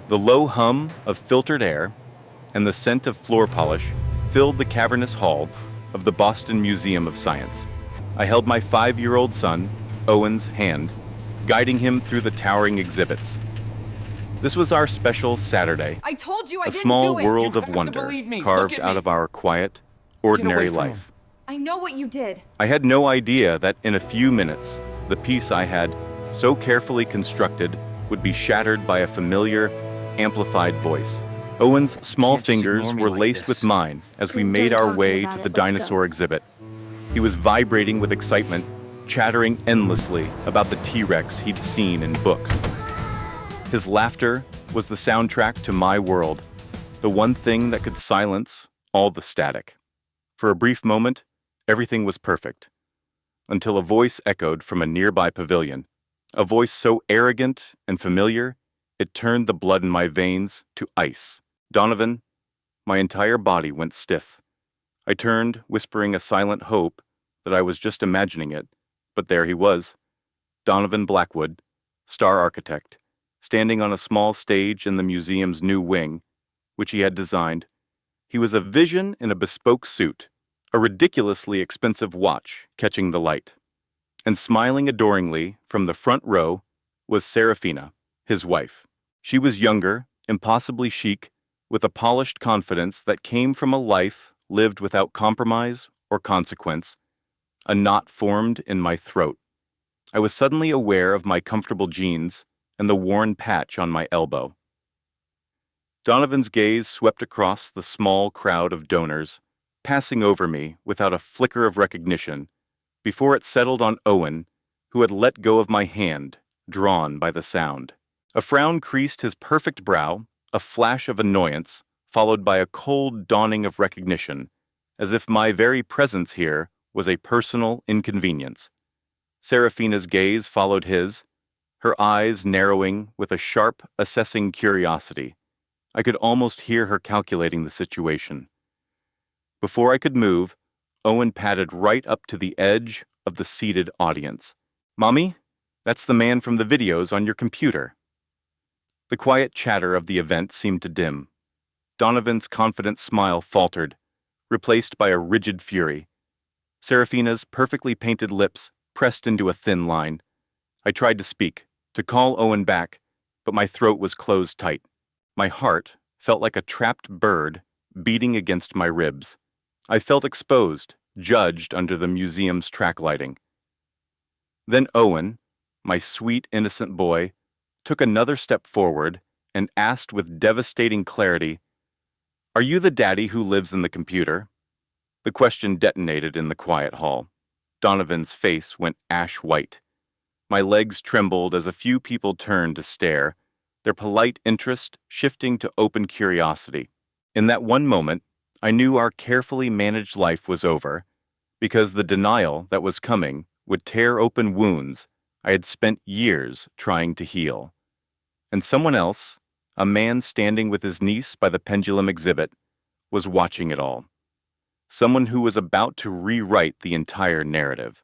The low hum of filtered air and the scent of floor polish filled the cavernous hall of the Boston Museum of Science. I held my 5-year-old son, Owen's, hand, guiding him through the towering exhibits. This was our special Saturday, I told you I a didn't small do it! world You of have to wonder believe me. Look carved at out me. of our quiet, away ordinary from life. I know what you did. I had no idea that in a few minutes, the piece I had so carefully constructed would be shattered by a familiar, amplified voice. Owen's small can't just fingers ignore me were like laced this. with mine as we I'm made done our talking way about to it. the Let's go. dinosaur exhibit. He was vibrating with excitement, chattering endlessly about the T-Rex he'd seen in books. His laughter was the soundtrack to my world, the one thing that could silence all the static. For a brief moment, everything was perfect, until a voice echoed from a nearby pavilion, a voice so arrogant and familiar, it turned the blood in my veins to ice. Donovan, my entire body went stiff. I turned, whispering a silent hope that I was just imagining it, but there he was, Donovan Blackwood, star architect, standing on a small stage in the museum's new wing, which he had designed. He was a vision in a bespoke suit, a ridiculously expensive watch catching the light. And smiling adoringly from the front row was Serafina, his wife. She was younger, impossibly chic, with a polished confidence that came from a life lived without compromise or consequence. A knot formed in my throat. I was suddenly aware of my comfortable jeans and the worn patch on my elbow. Donovan's gaze swept across the small crowd of donors, passing over me without a flicker of recognition, before it settled on Owen, who had let go of my hand, drawn by the sound. A frown creased his perfect brow, a flash of annoyance, followed by a cold dawning of recognition, as if my very presence here was a personal inconvenience. Serafina's gaze followed his, her eyes narrowing with a sharp, assessing curiosity. I could almost hear her calculating the situation. Before I could move, Owen padded right up to the edge of the seated audience. "Mommy, that's the man from the videos on your computer." The quiet chatter of the event seemed to dim. Donovan's confident smile faltered, replaced by a rigid fury. Serafina's perfectly painted lips pressed into a thin line. I tried to speak, to call Owen back, but my throat was closed tight. My heart felt like a trapped bird beating against my ribs. I felt exposed, judged under the museum's track lighting. Then Owen, my sweet, innocent boy, took another step forward and asked with devastating clarity, "Are you the daddy who lives in the computer?" The question detonated in the quiet hall. Donovan's face went ash white. My legs trembled as a few people turned to stare, their polite interest shifting to open curiosity. In that one moment, I knew our carefully managed life was over, because the denial that was coming would tear open wounds I had spent years trying to heal. And someone else, a man standing with his niece by the pendulum exhibit, was watching it all. Someone who was about to rewrite the entire narrative.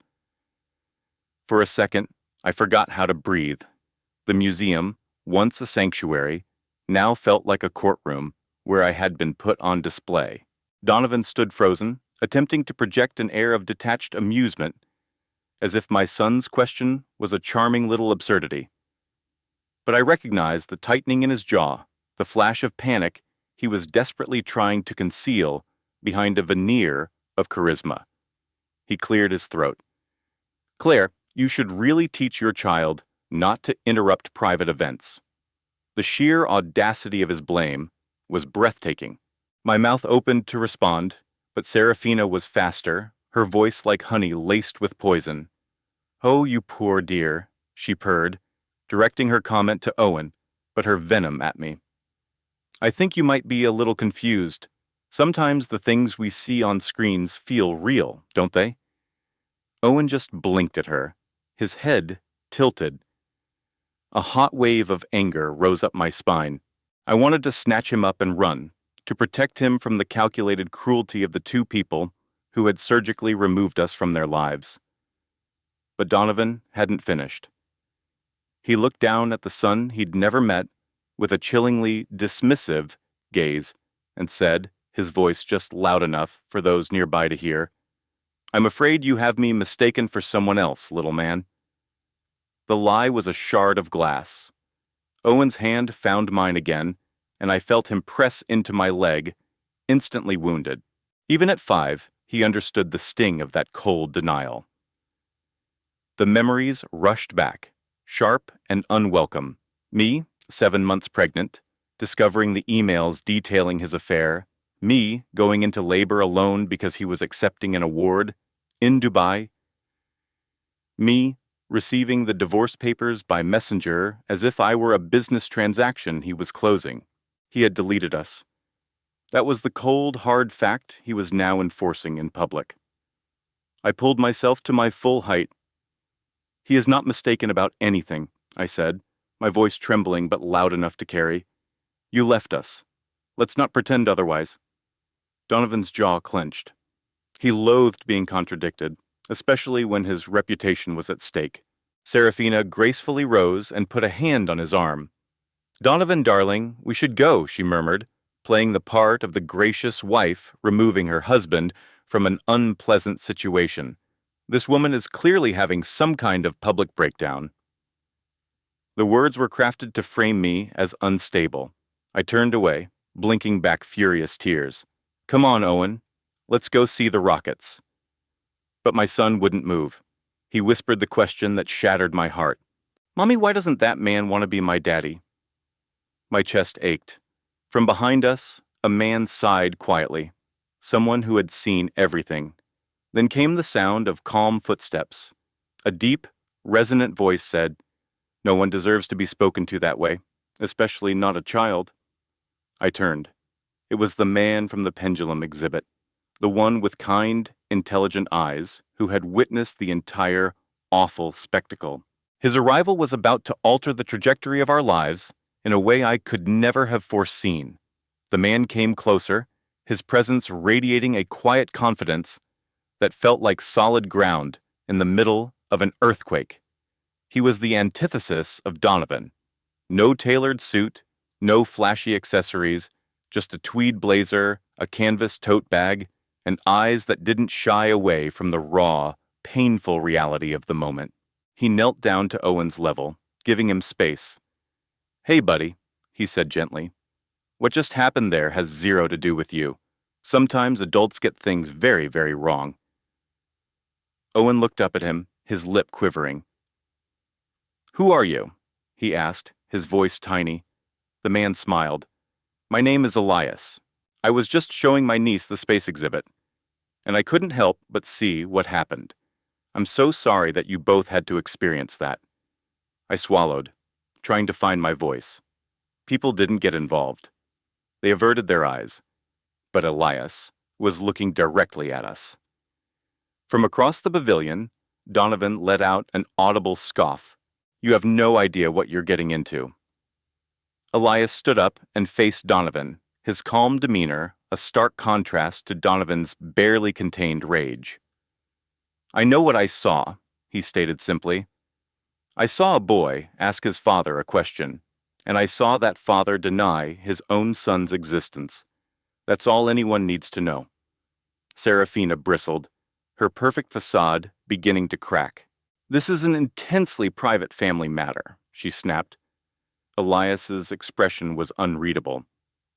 For a second, I forgot how to breathe. The museum, once a sanctuary, now felt like a courtroom where I had been put on display. Donovan stood frozen, attempting to project an air of detached amusement, as if my son's question was a charming little absurdity. But I recognized the tightening in his jaw, the flash of panic he was desperately trying to conceal behind a veneer of charisma. He cleared his throat. "Claire, you should really teach your child not to interrupt private events." The sheer audacity of his blame was breathtaking. My mouth opened to respond, but Serafina was faster, her voice like honey laced with poison. "Oh, you poor dear," she purred, directing her comment to Owen, but her venom at me. "I think you might be a little confused. Sometimes the things we see on screens feel real, don't they?" Owen just blinked at her, his head tilted. A hot wave of anger rose up my spine. I wanted to snatch him up and run, to protect him from the calculated cruelty of the two people who had surgically removed us from their lives. But Donovan hadn't finished. He looked down at the son he'd never met, with a chillingly dismissive gaze and said, his voice just loud enough for those nearby to hear, "I'm afraid you have me mistaken for someone else, little man." The lie was a shard of glass. Owen's hand found mine again, and I felt him press into my leg, instantly wounded. Even at 5, he understood the sting of that cold denial. The memories rushed back, sharp and unwelcome. Me, 7 months pregnant, discovering the emails detailing his affair, me going into labor alone because he was accepting an award, in Dubai, me receiving the divorce papers by messenger as if I were a business transaction he was closing. He had deleted us. That was the cold, hard fact he was now enforcing in public. I pulled myself to my full height. "He is not mistaken about anything," I said, my voice trembling but loud enough to carry. "You left us. Let's not pretend otherwise." Donovan's jaw clenched. He loathed being contradicted, especially when his reputation was at stake. Serafina gracefully rose and put a hand on his arm. "Donovan, darling, we should go," she murmured, playing the part of the gracious wife removing her husband from an unpleasant situation. This woman is clearly having some kind of public breakdown. The words were crafted to frame me as unstable. I turned away, blinking back furious tears. "Come on, Owen. Let's go see the rockets." But my son wouldn't move. He whispered the question that shattered my heart. "Mommy, why doesn't that man want to be my daddy?" My chest ached. From behind us, a man sighed quietly, someone who had seen everything. Then came the sound of calm footsteps. A deep, resonant voice said, "No one deserves to be spoken to that way, especially not a child." I turned. It was the man from the pendulum exhibit, the one with kind, intelligent eyes who had witnessed the entire awful spectacle. His arrival was about to alter the trajectory of our lives in a way I could never have foreseen. The man came closer, his presence radiating a quiet confidence that felt like solid ground in the middle of an earthquake. He was the antithesis of Donovan. No tailored suit, no flashy accessories, just a tweed blazer, a canvas tote bag, and eyes that didn't shy away from the raw, painful reality of the moment. He knelt down to Owen's level, giving him space. "Hey, buddy," he said gently. "What just happened there has zero to do with you. Sometimes adults get things very, very wrong." Owen looked up at him, his lip quivering. "Who are you?" he asked, his voice tiny. The man smiled. "My name is Elias. I was just showing my niece the space exhibit, and I couldn't help but see what happened. I'm so sorry that you both had to experience that." I swallowed, trying to find my voice. People didn't get involved. They averted their eyes. But Elias was looking directly at us. From across the pavilion, Donovan let out an audible scoff. "You have no idea what you're getting into." Elias stood up and faced Donovan, his calm demeanor a stark contrast to Donovan's barely contained rage. "I know what I saw," he stated simply. "I saw a boy ask his father a question, and I saw that father deny his own son's existence. That's all anyone needs to know." Serafina bristled, her perfect facade beginning to crack. "This is an intensely private family matter," she snapped. Elias's expression was unreadable.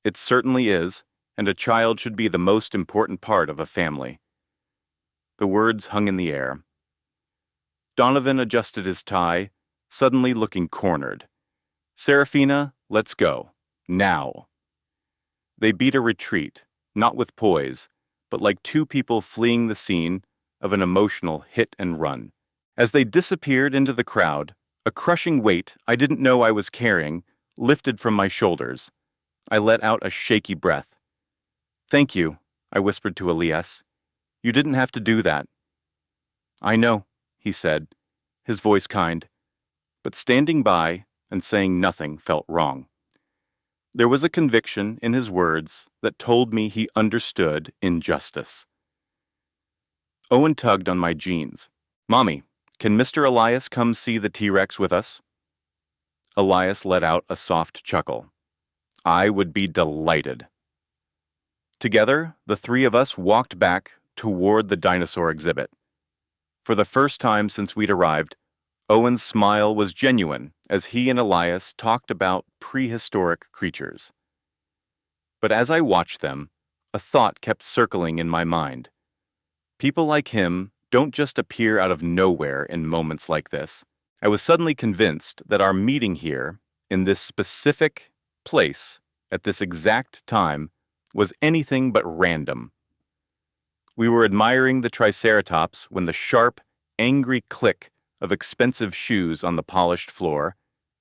"It certainly is, and a child should be the most important part of a family." The words hung in the air. Donovan adjusted his tie, suddenly looking cornered. "Serafina, let's go. Now." They beat a retreat, not with poise, but like two people fleeing the scene of an emotional hit and run. As they disappeared into the crowd, a crushing weight I didn't know I was carrying lifted from my shoulders. I let out a shaky breath. "Thank you," I whispered to Elias. "You didn't have to do that." "I know," he said, his voice kind, but standing by and saying nothing felt wrong. There was a conviction in his words that told me he understood injustice. Owen tugged on my jeans. "Mommy, can Mr. Elias come see the T-Rex with us?" Elias let out a soft chuckle. I would be delighted. Together, the three of us walked back toward the dinosaur exhibit. For the first time since we'd arrived, Owen's smile was genuine as he and Elias talked about prehistoric creatures. But as I watched them, a thought kept circling in my mind. People like him don't just appear out of nowhere in moments like this. I was suddenly convinced that our meeting here, in this specific place, at this exact time, was anything but random. We were admiring the Triceratops when the sharp, angry click of expensive shoes on the polished floor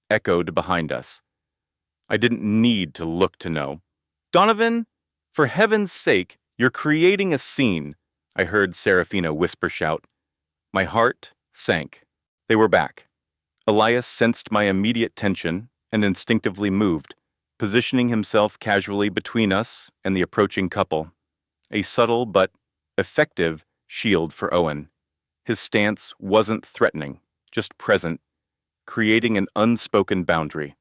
echoed behind us. I didn't need to look to know. Donovan, for heaven's sake, you're creating a scene, I heard Serafina whisper shout. My heart sank. They were back. Elias sensed my immediate tension and instinctively moved, positioning himself casually between us and the approaching couple. A subtle but effective shield for Owen. His stance wasn't threatening, just present, creating an unspoken boundary.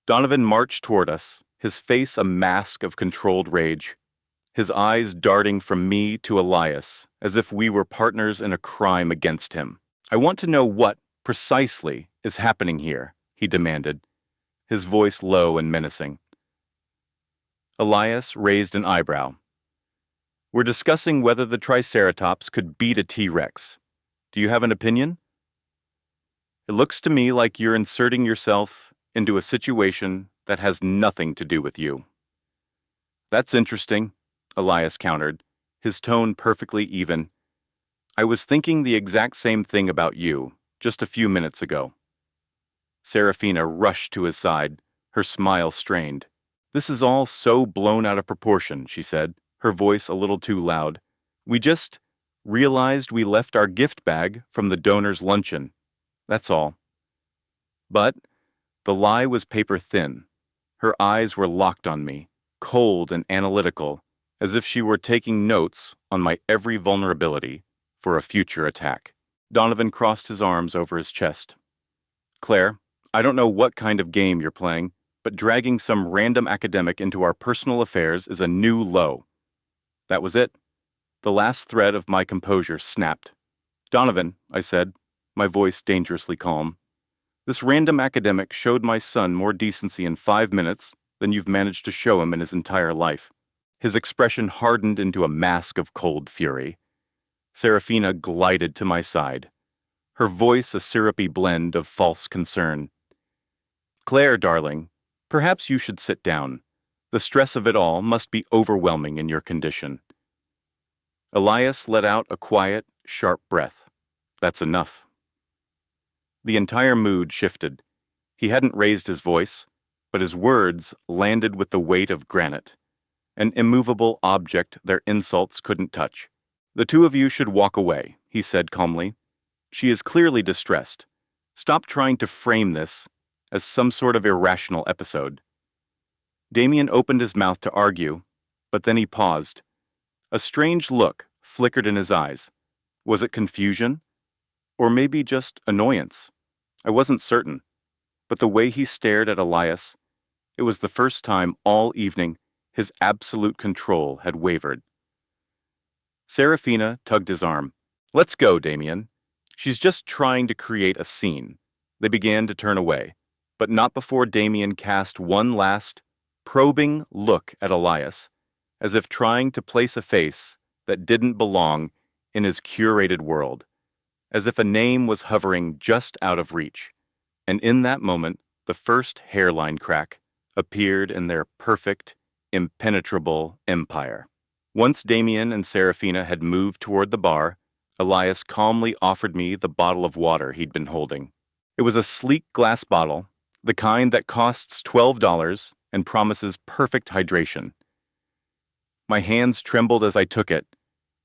Donovan marched toward us, his face a mask of controlled rage, his eyes darting from me to Elias, as if we were partners in a crime against him. I want to know what, precisely, is happening here, he demanded, his voice low and menacing. Elias raised an eyebrow. We're discussing whether the Triceratops could beat a T-Rex. Do you have an opinion? It looks to me like you're inserting yourself into a situation that has nothing to do with you. That's interesting, Elias countered, his tone perfectly even. I was thinking the exact same thing about you, just a few minutes ago. Serafina rushed to his side, her smile strained. This is all so blown out of proportion, she said, her voice a little too loud. We just realized we left our gift bag from the donor's luncheon. That's all. But the lie was paper thin. Her eyes were locked on me, cold and analytical, as if she were taking notes on my every vulnerability for a future attack. Donovan crossed his arms over his chest. Claire, I don't know what kind of game you're playing, but dragging some random academic into our personal affairs is a new low. That was it. The last thread of my composure snapped. Donovan, I said, my voice dangerously calm. This random academic showed my son more decency in 5 minutes than you've managed to show him in his entire life. His expression hardened into a mask of cold fury. Serafina glided to my side, her voice a syrupy blend of false concern. Claire, darling, perhaps you should sit down. The stress of it all must be overwhelming in your condition. Elias let out a quiet, sharp breath. That's enough. The entire mood shifted. He hadn't raised his voice, but his words landed with the weight of granite, an immovable object their insults couldn't touch. The two of you should walk away, he said calmly. She is clearly distressed. Stop trying to frame this as some sort of irrational episode. Damien opened his mouth to argue, but then he paused. A strange look flickered in his eyes. Was it confusion? Or maybe just annoyance? I wasn't certain. But the way he stared at Elias, it was the first time all evening his absolute control had wavered. Serafina tugged his arm. Let's go, Damien. She's just trying to create a scene. They began to turn away, but not before Damien cast one last, probing look at Elias, as if trying to place a face that didn't belong in his curated world, as if a name was hovering just out of reach. And in that moment, the first hairline crack appeared in their perfect, impenetrable empire. Once Damien and Serafina had moved toward the bar, Elias calmly offered me the bottle of water he'd been holding. It was a sleek glass bottle, the kind that costs $12 and promises perfect hydration. My hands trembled as I took it,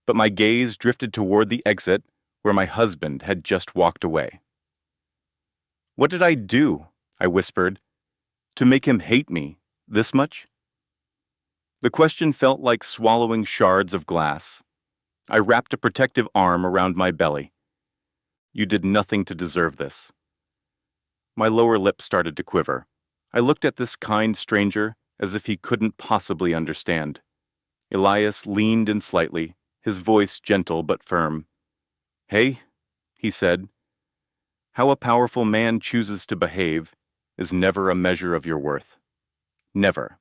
but my gaze drifted toward the exit where my husband had just walked away. What did I do? I whispered. To make him hate me this much? The question felt like swallowing shards of glass. I wrapped a protective arm around my belly. You did nothing to deserve this. My lower lip started to quiver. I looked at this kind stranger as if he couldn't possibly understand. Elias leaned in slightly, his voice gentle but firm. "Hey," he said, "how a powerful man chooses to behave is never a measure of your worth. Never."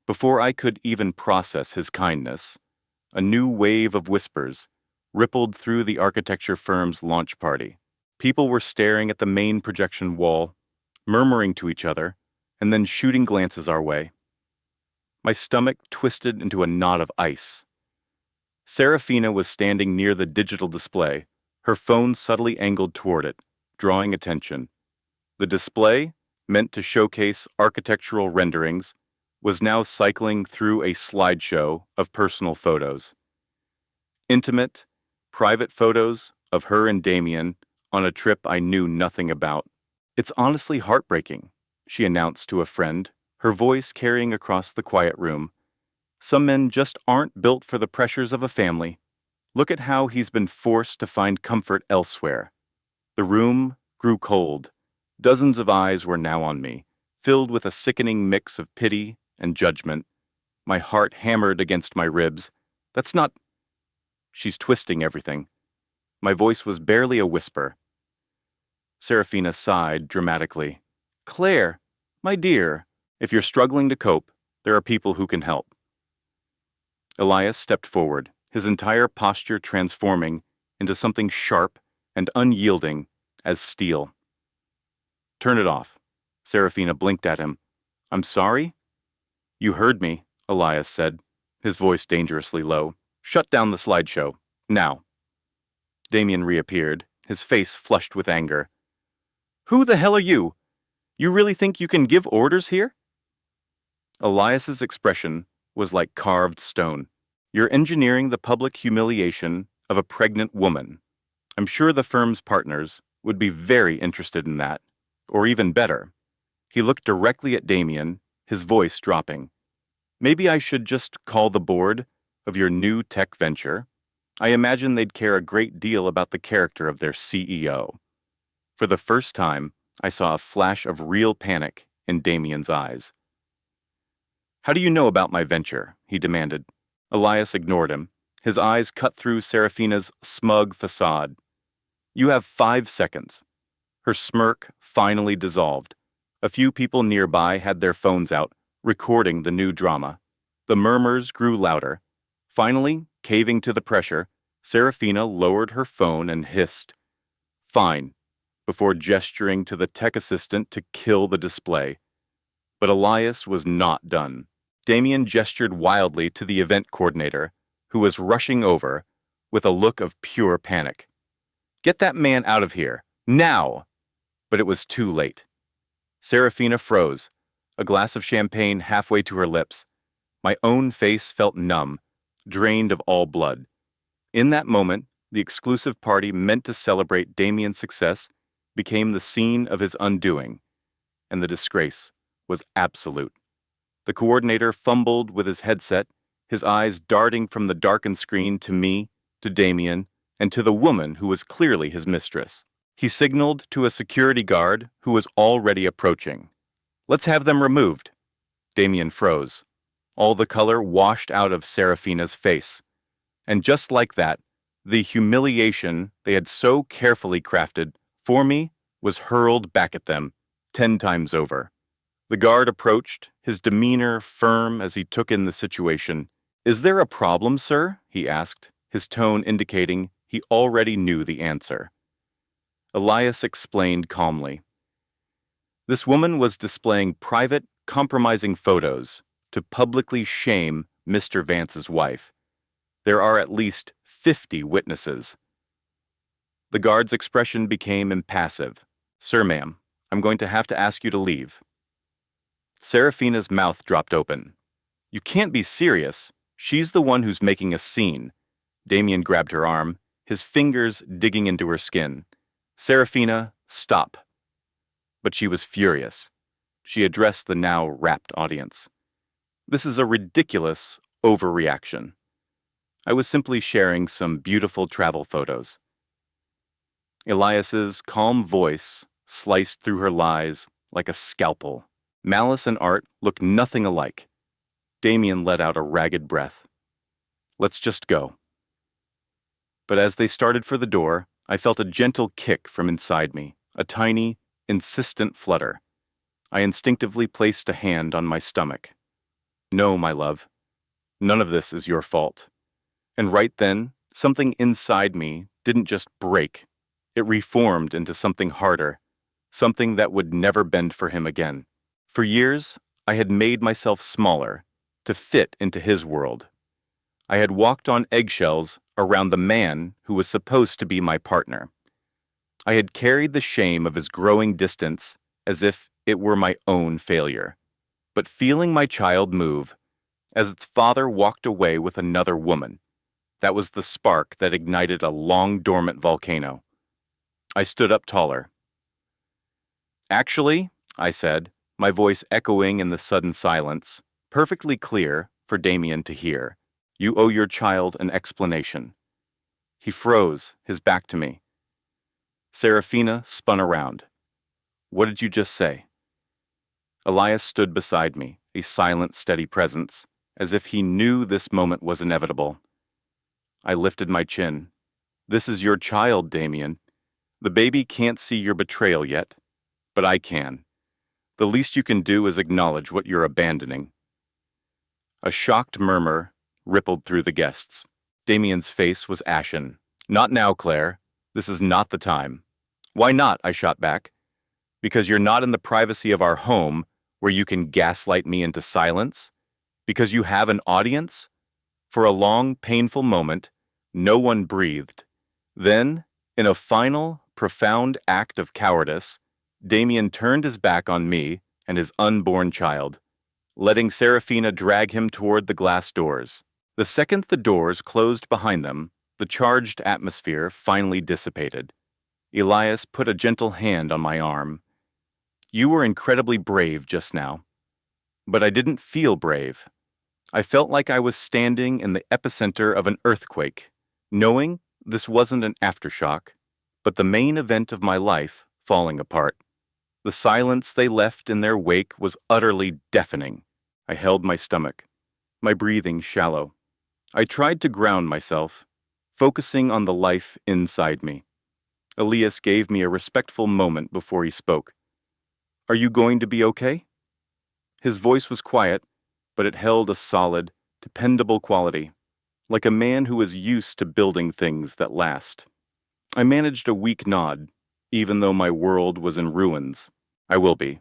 Before I could even process his kindness, a new wave of whispers rippled through the architecture firm's launch party. People were staring at the main projection wall, murmuring to each other, and then shooting glances our way. My stomach twisted into a knot of ice. Serafina was standing near the digital display, her phone subtly angled toward it, drawing attention. The display, meant to showcase architectural renderings, was now cycling through a slideshow of personal photos. Intimate, private photos of her and Damien on a trip I knew nothing about. "It's honestly heartbreaking," she announced to a friend, her voice carrying across the quiet room. "Some men just aren't built for the pressures of a family. Look at how he's been forced to find comfort elsewhere." The room grew cold. Dozens of eyes were now on me, filled with a sickening mix of pity and judgment. My heart hammered against my ribs. "That's not—" "She's twisting everything." My voice was barely a whisper. Serafina sighed dramatically. "Claire, my dear, if you're struggling to cope, there are people who can help." Elias stepped forward, his entire posture transforming into something sharp and unyielding as steel. "Turn it off." Serafina blinked at him. "I'm sorry?" "You heard me," Elias said, his voice dangerously low. "Shut down the slideshow. Now." Damien reappeared, his face flushed with anger. "Who the hell are you? You really think you can give orders here?" Elias's expression was like carved stone. "You're engineering the public humiliation of a pregnant woman. I'm sure the firm's partners would be very interested in that. Or even better." He looked directly at Damien, his voice dropping. "Maybe I should just call the board of your new tech venture. I imagine they'd care a great deal about the character of their CEO." For the first time, I saw a flash of real panic in Damien's eyes. "How do you know about my venture?" he demanded. Elias ignored him, his eyes cut through Serafina's smug facade. "You have 5 seconds." Her smirk finally dissolved. A few people nearby had their phones out, recording the new drama. The murmurs grew louder. Finally, caving to the pressure, Serafina lowered her phone and hissed, "Fine," before gesturing to the tech assistant to kill the display. But Elias was not done. Damien gestured wildly to the event coordinator, who was rushing over with a look of pure panic. "Get that man out of here, now!" But it was too late. Serafina froze, a glass of champagne halfway to her lips. My own face felt numb, drained of all blood. In that moment, the exclusive party meant to celebrate Damien's success became the scene of his undoing, and the disgrace was absolute. The coordinator fumbled with his headset, his eyes darting from the darkened screen to me, to Damien, and to the woman who was clearly his mistress. He signaled to a security guard who was already approaching. "Let's have them removed." Damien froze. All the color washed out of Serafina's face. And just like that, the humiliation they had so carefully crafted for me was hurled back at them, 10 times over. The guard approached, his demeanor firm as he took in the situation. "Is there a problem, sir?" he asked, his tone indicating he already knew the answer. Elias explained calmly. This woman was displaying private, compromising photos to publicly shame Mr. Vance's wife. There are at least 50 witnesses. The guard's expression became impassive. "Sir, ma'am, I'm going to have to ask you to leave." Serafina's mouth dropped open. "You can't be serious. She's the one who's making a scene." Damien grabbed her arm, his fingers digging into her skin. "Serafina, stop." But she was furious. She addressed the now rapt audience. "This is a ridiculous overreaction. I was simply sharing some beautiful travel photos." Elias's calm voice sliced through her lies like a scalpel. Malice and art looked nothing alike. Damien let out a ragged breath. Let's just go. But as they started for the door, I felt a gentle kick from inside me, a tiny, insistent flutter. I instinctively placed a hand on my stomach. No, my love. None of this is your fault. And right then, something inside me didn't just break. It reformed into something harder, something that would never bend for him again. For years, I had made myself smaller to fit into his world. I had walked on eggshells around the man who was supposed to be my partner. I had carried the shame of his growing distance as if it were my own failure. But feeling my child move, as its father walked away with another woman, that was the spark that ignited a long-dormant volcano. I stood up taller. Actually, I said, my voice echoing in the sudden silence, perfectly clear for Damien to hear, you owe your child an explanation. He froze, his back to me. Serafina spun around. What did you just say? Elias stood beside me, a silent, steady presence, as if he knew this moment was inevitable. I lifted my chin. This is your child, Damien. The baby can't see your betrayal yet, but I can. The least you can do is acknowledge what you're abandoning. A shocked murmur rippled through the guests. Damien's face was ashen. Not now, Claire. This is not the time. Why not? I shot back. Because you're not in the privacy of our home where you can gaslight me into silence? Because you have an audience? For a long, painful moment, no one breathed. Then, in a final, profound act of cowardice, Damien turned his back on me and his unborn child, letting Serafina drag him toward the glass doors. The second the doors closed behind them, the charged atmosphere finally dissipated. Elias put a gentle hand on my arm. You were incredibly brave just now. But I didn't feel brave. I felt like I was standing in the epicenter of an earthquake, knowing this wasn't an aftershock, but the main event of my life falling apart. The silence they left in their wake was utterly deafening. I held my stomach, my breathing shallow. I tried to ground myself, focusing on the life inside me. Elias gave me a respectful moment before he spoke. Are you going to be okay? His voice was quiet, but it held a solid, dependable quality, like a man who was used to building things that last. I managed a weak nod, even though my world was in ruins. I will be.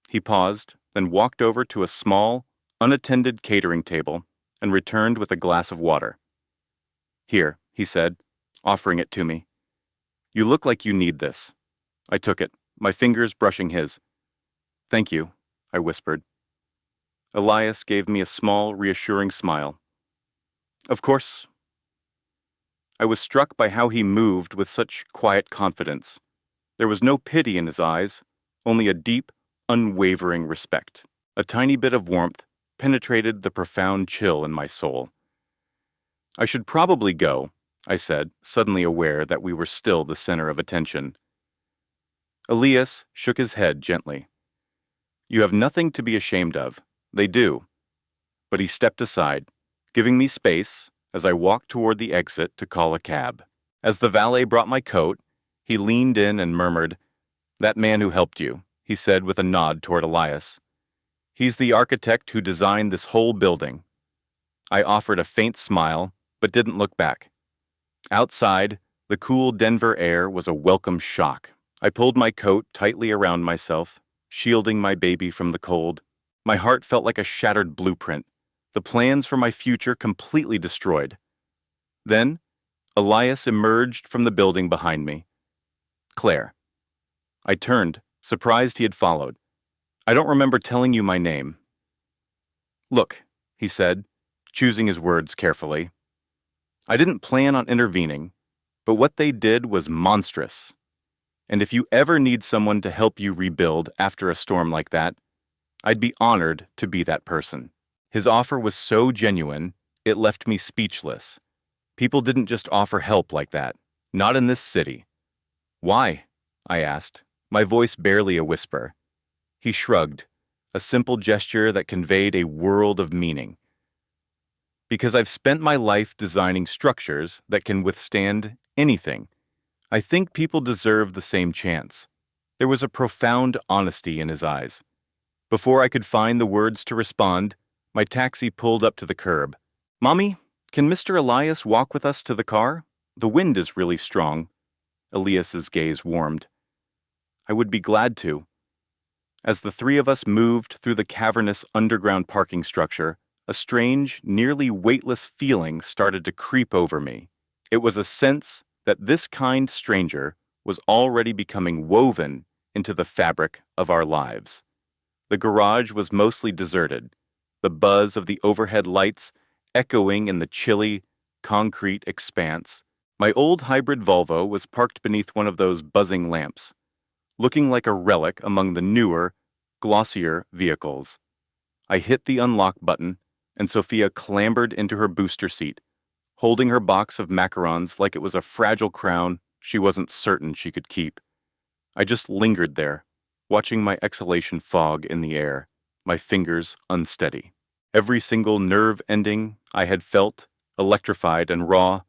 He paused, then walked over to a small, unattended catering table and returned with a glass of water. Here, he said, offering it to me. You look like you need this. I took it, my fingers brushing his. Thank you, I whispered. Elias gave me a small, reassuring smile. Of course. I was struck by how he moved with such quiet confidence. There was no pity in his eyes, only a deep, unwavering respect. A tiny bit of warmth penetrated the profound chill in my soul. I should probably go, I said, suddenly aware that we were still the center of attention. Elias shook his head gently. You have nothing to be ashamed of. They do. But he stepped aside, giving me space as I walked toward the exit to call a cab. As the valet brought my coat, he leaned in and murmured, That man who helped you, he said with a nod toward Elias. He's the architect who designed this whole building. I offered a faint smile, but didn't look back. Outside, the cool Denver air was a welcome shock. I pulled my coat tightly around myself, shielding my baby from the cold. My heart felt like a shattered blueprint, the plans for my future completely destroyed. Then, Elias emerged from the building behind me. Claire. I turned, surprised he had followed. I don't remember telling you my name. Look, he said, choosing his words carefully. I didn't plan on intervening, but what they did was monstrous. And if you ever need someone to help you rebuild after a storm like that, I'd be honored to be that person. His offer was so genuine, it left me speechless. People didn't just offer help like that, not in this city. Why? I asked, My voice barely a whisper. He shrugged, a simple gesture that conveyed a world of meaning. Because I've spent my life designing structures that can withstand anything, I think people deserve the same chance. There was a profound honesty in his eyes. Before I could find the words to respond, my taxi pulled up to the curb. "Mommy, can Mr. Elias walk with us to the car? The wind is really strong." Elias's gaze warmed. "I would be glad to." As the three of us moved through the cavernous underground parking structure, a strange, nearly weightless feeling started to creep over me. It was a sense that this kind stranger was already becoming woven into the fabric of our lives. The garage was mostly deserted, the buzz of the overhead lights echoing in the chilly, concrete expanse. My old hybrid Volvo was parked beneath one of those buzzing lamps, looking like a relic among the newer, glossier vehicles. I hit the unlock button, and Sophia clambered into her booster seat, holding her box of macarons like it was a fragile crown she wasn't certain she could keep. I just lingered there, watching my exhalation fog in the air, my fingers unsteady. Every single nerve ending I had felt, electrified and raw,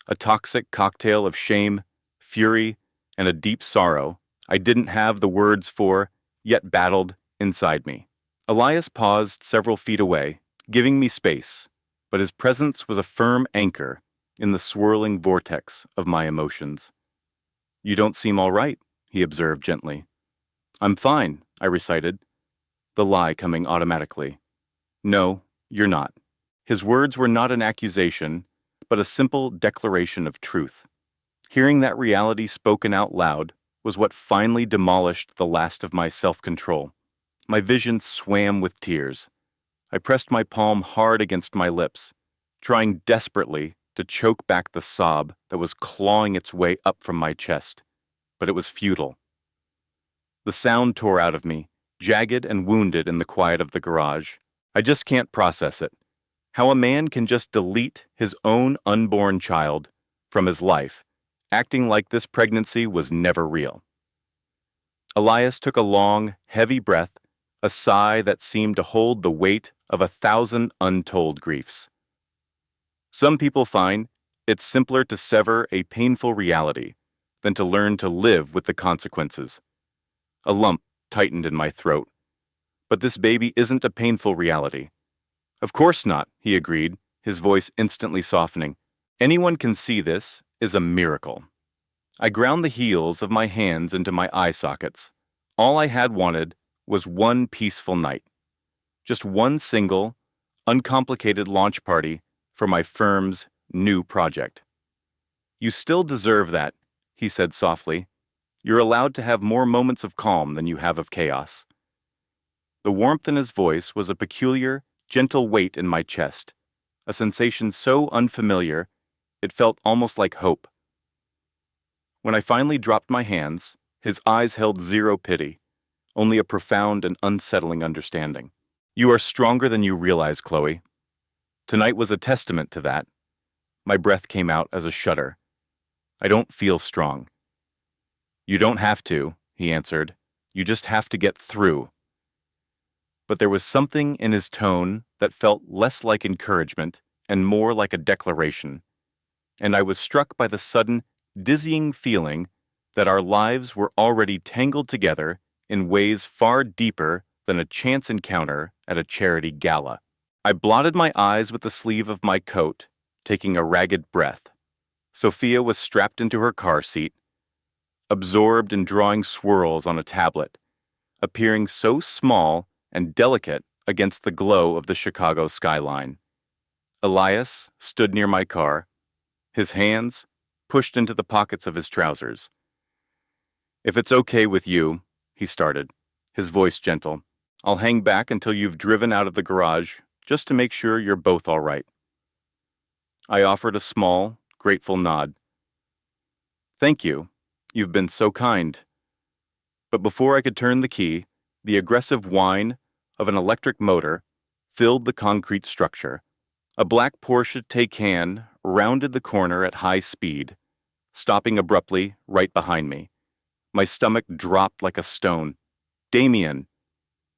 a toxic cocktail of shame, fury, and a deep sorrow I didn't have the words for, yet battled inside me. Elias paused several feet away, giving me space, but his presence was a firm anchor in the swirling vortex of my emotions. "You don't seem all right," he observed gently. "I'm fine," I recited, the lie coming automatically. "No, you're not." His words were not an accusation, but a simple declaration of truth. Hearing that reality spoken out loud was what finally demolished the last of my self-control. My vision swam with tears. I pressed my palm hard against my lips, trying desperately to choke back the sob that was clawing its way up from my chest, but it was futile. The sound tore out of me, jagged and wounded in the quiet of the garage. I just can't process it. How a man can just delete his own unborn child from his life, acting like this pregnancy was never real. Elias took a long, heavy breath, a sigh that seemed to hold the weight of 1,000 untold griefs. Some people find it's simpler to sever a painful reality than to learn to live with the consequences. A lump tightened in my throat. But this baby isn't a painful reality. "Of course not," he agreed, his voice instantly softening. "Anyone can see this is a miracle." I ground the heels of my hands into my eye sockets. All I had wanted was one peaceful night. Just one single, uncomplicated launch party for my firm's new project. "You still deserve that," he said softly. "You're allowed to have more moments of calm than you have of chaos." The warmth in his voice was a peculiar, gentle weight in my chest, a sensation so unfamiliar it felt almost like hope. When I finally dropped my hands, his eyes held zero pity, only a profound and unsettling understanding. "You are stronger than you realize, Chloe." Tonight was a testament to that. My breath came out as a shudder. "I don't feel strong." "You don't have to," he answered. "You just have to get through." But there was something in his tone that felt less like encouragement and more like a declaration, and I was struck by the sudden, dizzying feeling that our lives were already tangled together in ways far deeper than a chance encounter at a charity gala. I blotted my eyes with the sleeve of my coat, taking a ragged breath. Sophia was strapped into her car seat, absorbed in drawing swirls on a tablet, appearing so small and delicate against the glow of the Chicago skyline. Elias stood near my car, his hands pushed into the pockets of his trousers. "If it's okay with you," he started, his voice gentle, "I'll hang back until you've driven out of the garage, just to make sure you're both all right." I offered a small, grateful nod. "Thank you. You've been so kind." But before I could turn the key, the aggressive whine of an electric motor filled the concrete structure. A black Porsche Taycan rounded the corner at high speed, stopping abruptly right behind me. My stomach dropped like a stone. Damien!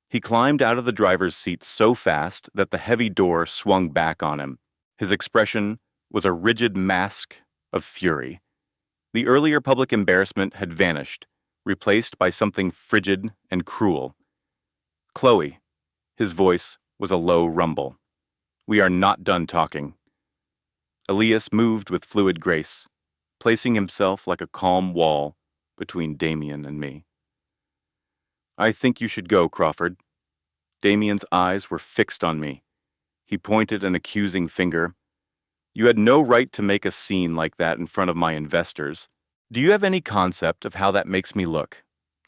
He climbed out of the driver's seat so fast that the heavy door swung back on him. His expression was a rigid mask of fury. The earlier public embarrassment had vanished, replaced by something frigid and cruel. Chloe. His voice was a low rumble. We are not done talking. Elias moved with fluid grace, placing himself like a calm wall between Damien and me. I think you should go, Crawford. Damien's eyes were fixed on me. He pointed an accusing finger. You had no right to make a scene like that in front of my investors. Do you have any concept of how that makes me look?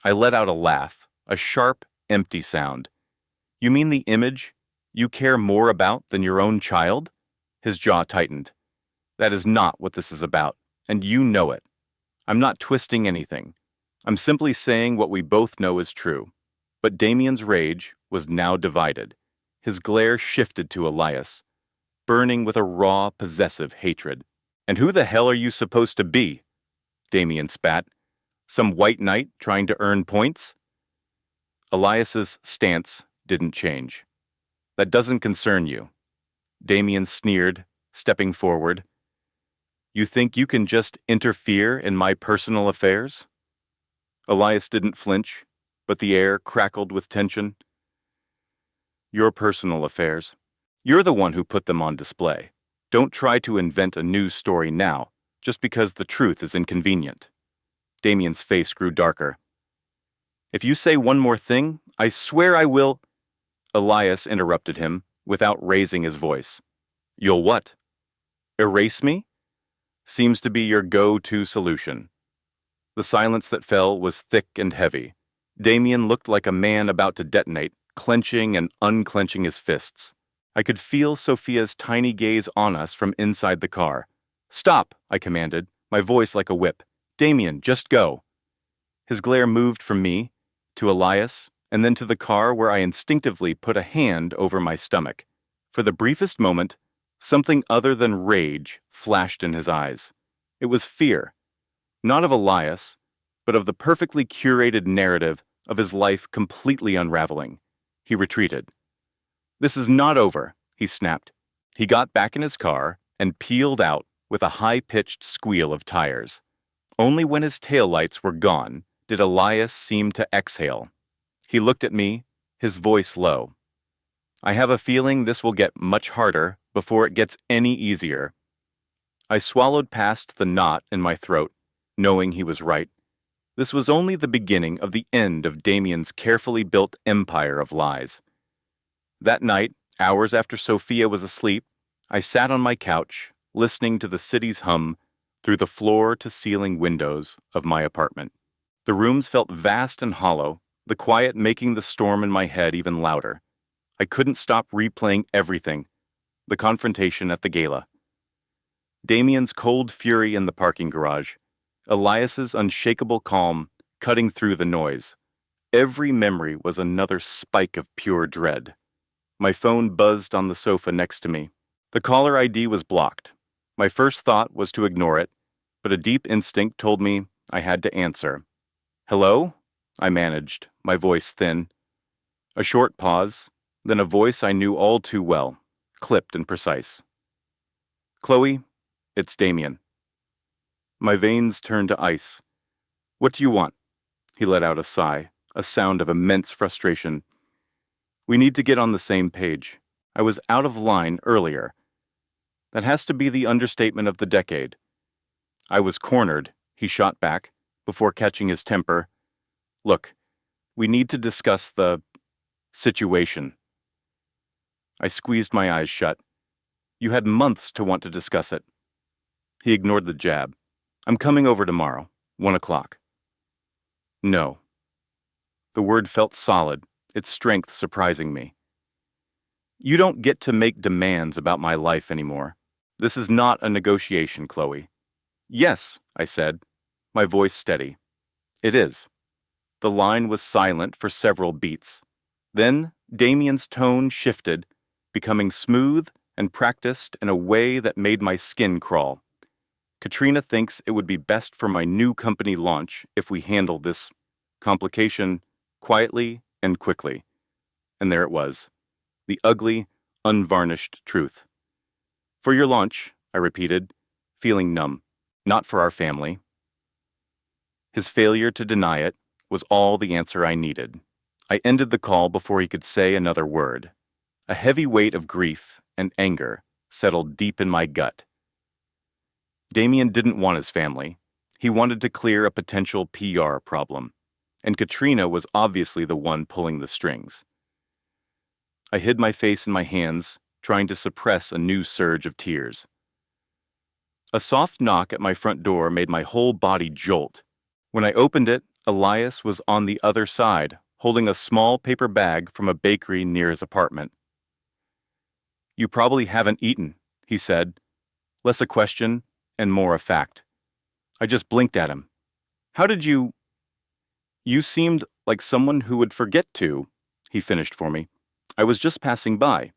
I let out a laugh, a sharp, empty sound. You mean the image you care more about than your own child? His jaw tightened. That is not what this is about, and you know it. I'm not twisting anything. I'm simply saying what we both know is true. But Damien's rage was now divided. His glare shifted to Elias, burning with a raw, possessive hatred. And who the hell are you supposed to be? Damien spat. Some white knight trying to earn points? Elias's stance didn't change. That doesn't concern you. Damien sneered, stepping forward. You think you can just interfere in my personal affairs? Elias didn't flinch, but the air crackled with tension. Your personal affairs. You're the one who put them on display. Don't try to invent a news story now, just because the truth is inconvenient. Damien's face grew darker. If you say one more thing, I swear I will. Elias interrupted him, without raising his voice. You'll what? Erase me? Seems to be your go-to solution. The silence that fell was thick and heavy. Damien looked like a man about to detonate, clenching and unclenching his fists. I could feel Sophia's tiny gaze on us from inside the car. Stop, I commanded, my voice like a whip. Damien, just go. His glare moved from me, to Elias, and then to the car where I instinctively put a hand over my stomach. For the briefest moment, something other than rage flashed in his eyes. It was fear, not of Elias, but of the perfectly curated narrative of his life completely unraveling. He retreated. This is not over, he snapped. He got back in his car and peeled out with a high-pitched squeal of tires. Only when his taillights were gone did Elias seem to exhale. He looked at me, his voice low. I have a feeling this will get much harder before it gets any easier. I swallowed past the knot in my throat, knowing he was right. This was only the beginning of the end of Damien's carefully built empire of lies. That night, hours after Sophia was asleep, I sat on my couch, listening to the city's hum through the floor-to-ceiling windows of my apartment. The rooms felt vast and hollow, the quiet making the storm in my head even louder. I couldn't stop replaying everything. The confrontation at the gala. Damien's cold fury in the parking garage. Elias's unshakable calm cutting through the noise. Every memory was another spike of pure dread. My phone buzzed on the sofa next to me. The caller ID was blocked. My first thought was to ignore it, but a deep instinct told me I had to answer. Hello? I managed, my voice thin. A short pause, then a voice I knew all too well, clipped and precise. Chloe, it's Damien. My veins turned to ice. What do you want? He let out a sigh, a sound of immense frustration. We need to get on the same page. I was out of line earlier. That has to be the understatement of the decade. I was cornered, he shot back, before catching his temper. Look, we need to discuss the situation. I squeezed my eyes shut. You had months to want to discuss it. He ignored the jab. I'm coming over tomorrow, 1 o'clock. No. The word felt solid, its strength surprising me. You don't get to make demands about my life anymore. This is not a negotiation, Chloe. Yes, I said, my voice steady. It is. The line was silent for several beats. Then Damien's tone shifted, becoming smooth and practiced in a way that made my skin crawl. Katrina thinks it would be best for my new company launch if we handle this complication quietly and quickly. And there it was, the ugly, unvarnished truth. For your launch, I repeated, feeling numb. Not for our family. His failure to deny it was all the answer I needed. I ended the call before he could say another word. A heavy weight of grief and anger settled deep in my gut. Damien didn't want his family. He wanted to clear a potential PR problem, and Katrina was obviously the one pulling the strings. I hid my face in my hands, trying to suppress a new surge of tears. A soft knock at my front door made my whole body jolt. When I opened it, Elias was on the other side, holding a small paper bag from a bakery near his apartment. "You probably haven't eaten," he said, less a question and more a fact. I just blinked at him. "How did you—" "You seemed like someone who would forget to," he finished for me. "I was just passing by."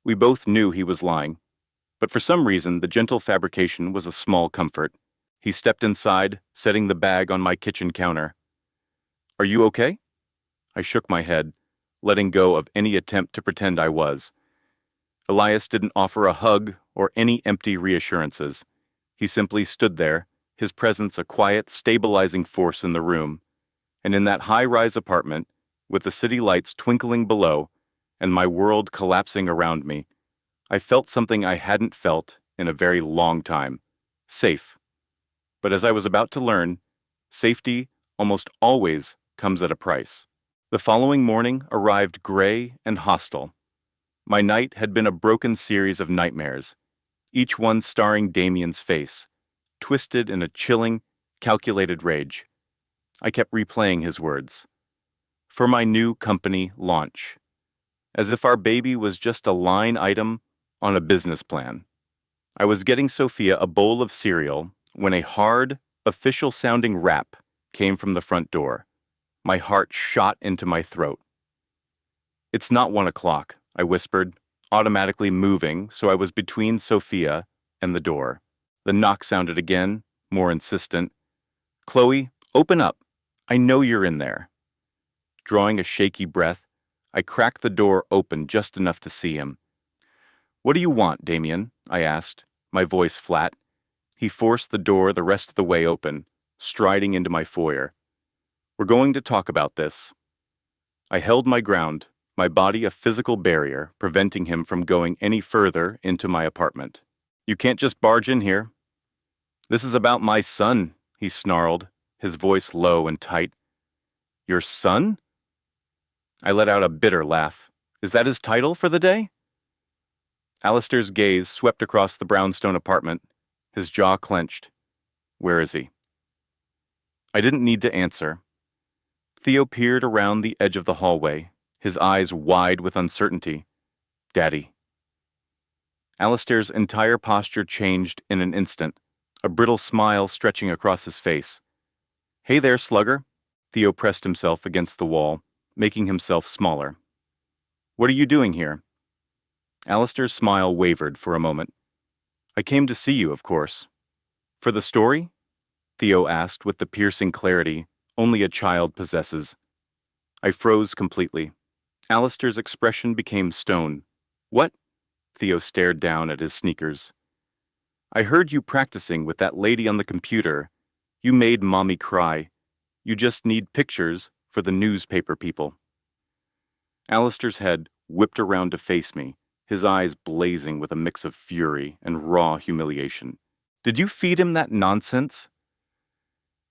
We both knew he was lying, but for some reason the gentle fabrication was a small comfort. He stepped inside, setting the bag on my kitchen counter. "Are you okay?" I shook my head, letting go of any attempt to pretend I was. Elias didn't offer a hug or any empty reassurances. He simply stood there, his presence a quiet, stabilizing force in the room. And in that high-rise apartment, with the city lights twinkling below and my world collapsing around me, I felt something I hadn't felt in a very long time. Safe. But as I was about to learn, safety almost always comes at a price. The following morning arrived gray and hostile. My night had been a broken series of nightmares, each one starring Damien's face, twisted in a chilling, calculated rage. I kept replaying his words. For my new company launch. As if our baby was just a line item on a business plan. I was getting Sophia a bowl of cereal when a hard, official-sounding rap came from the front door. My heart shot into my throat. "It's not 1 o'clock," I whispered, automatically moving so I was between Sophia and the door. The knock sounded again, more insistent. "Chloe, open up. I know you're in there." Drawing a shaky breath, I cracked the door open just enough to see him. "What do you want, Damien?" I asked, my voice flat. He forced the door the rest of the way open, striding into my foyer. "We're going to talk about this." I held my ground, my body a physical barrier preventing him from going any further into my apartment. "You can't just barge in here." "This is about my son," he snarled, his voice low and tight. "Your son?" I let out a bitter laugh. "Is that his title for the day?" Alistair's gaze swept across the brownstone apartment, his jaw clenched. "Where is he?" I didn't need to answer. Theo peered around the edge of the hallway, his eyes wide with uncertainty. "Daddy." Alistair's entire posture changed in an instant, a brittle smile stretching across his face. "Hey there, slugger." Theo pressed himself against the wall, making himself smaller. "What are you doing here?" Alistair's smile wavered for a moment. "I came to see you, of course." "For the story?" Theo asked with the piercing clarity only a child possesses. I froze completely. Alistair's expression became stone. "What?" Theo stared down at his sneakers. "I heard you practicing with that lady on the computer. You made Mommy cry. You just need pictures for the newspaper people." Alistair's head whipped around to face me, his eyes blazing with a mix of fury and raw humiliation. "Did you feed him that nonsense?"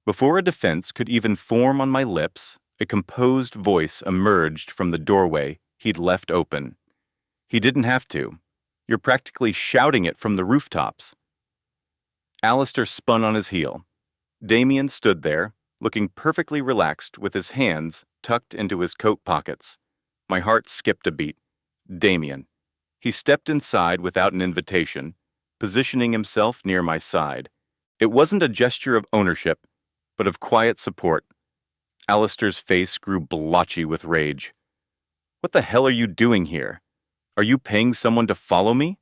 Before a defense could even form on my lips, a composed voice emerged from the doorway he'd left open. "He didn't have to. You're practically shouting it from the rooftops." Alistair spun on his heel. Damien stood there, looking perfectly relaxed with his hands tucked into his coat pockets. My heart skipped a beat. Damien. He stepped inside without an invitation, positioning himself near my side. It wasn't a gesture of ownership, but of quiet support. Alistair's face grew blotchy with rage. "What the hell are you doing here? Are you paying someone to follow me?"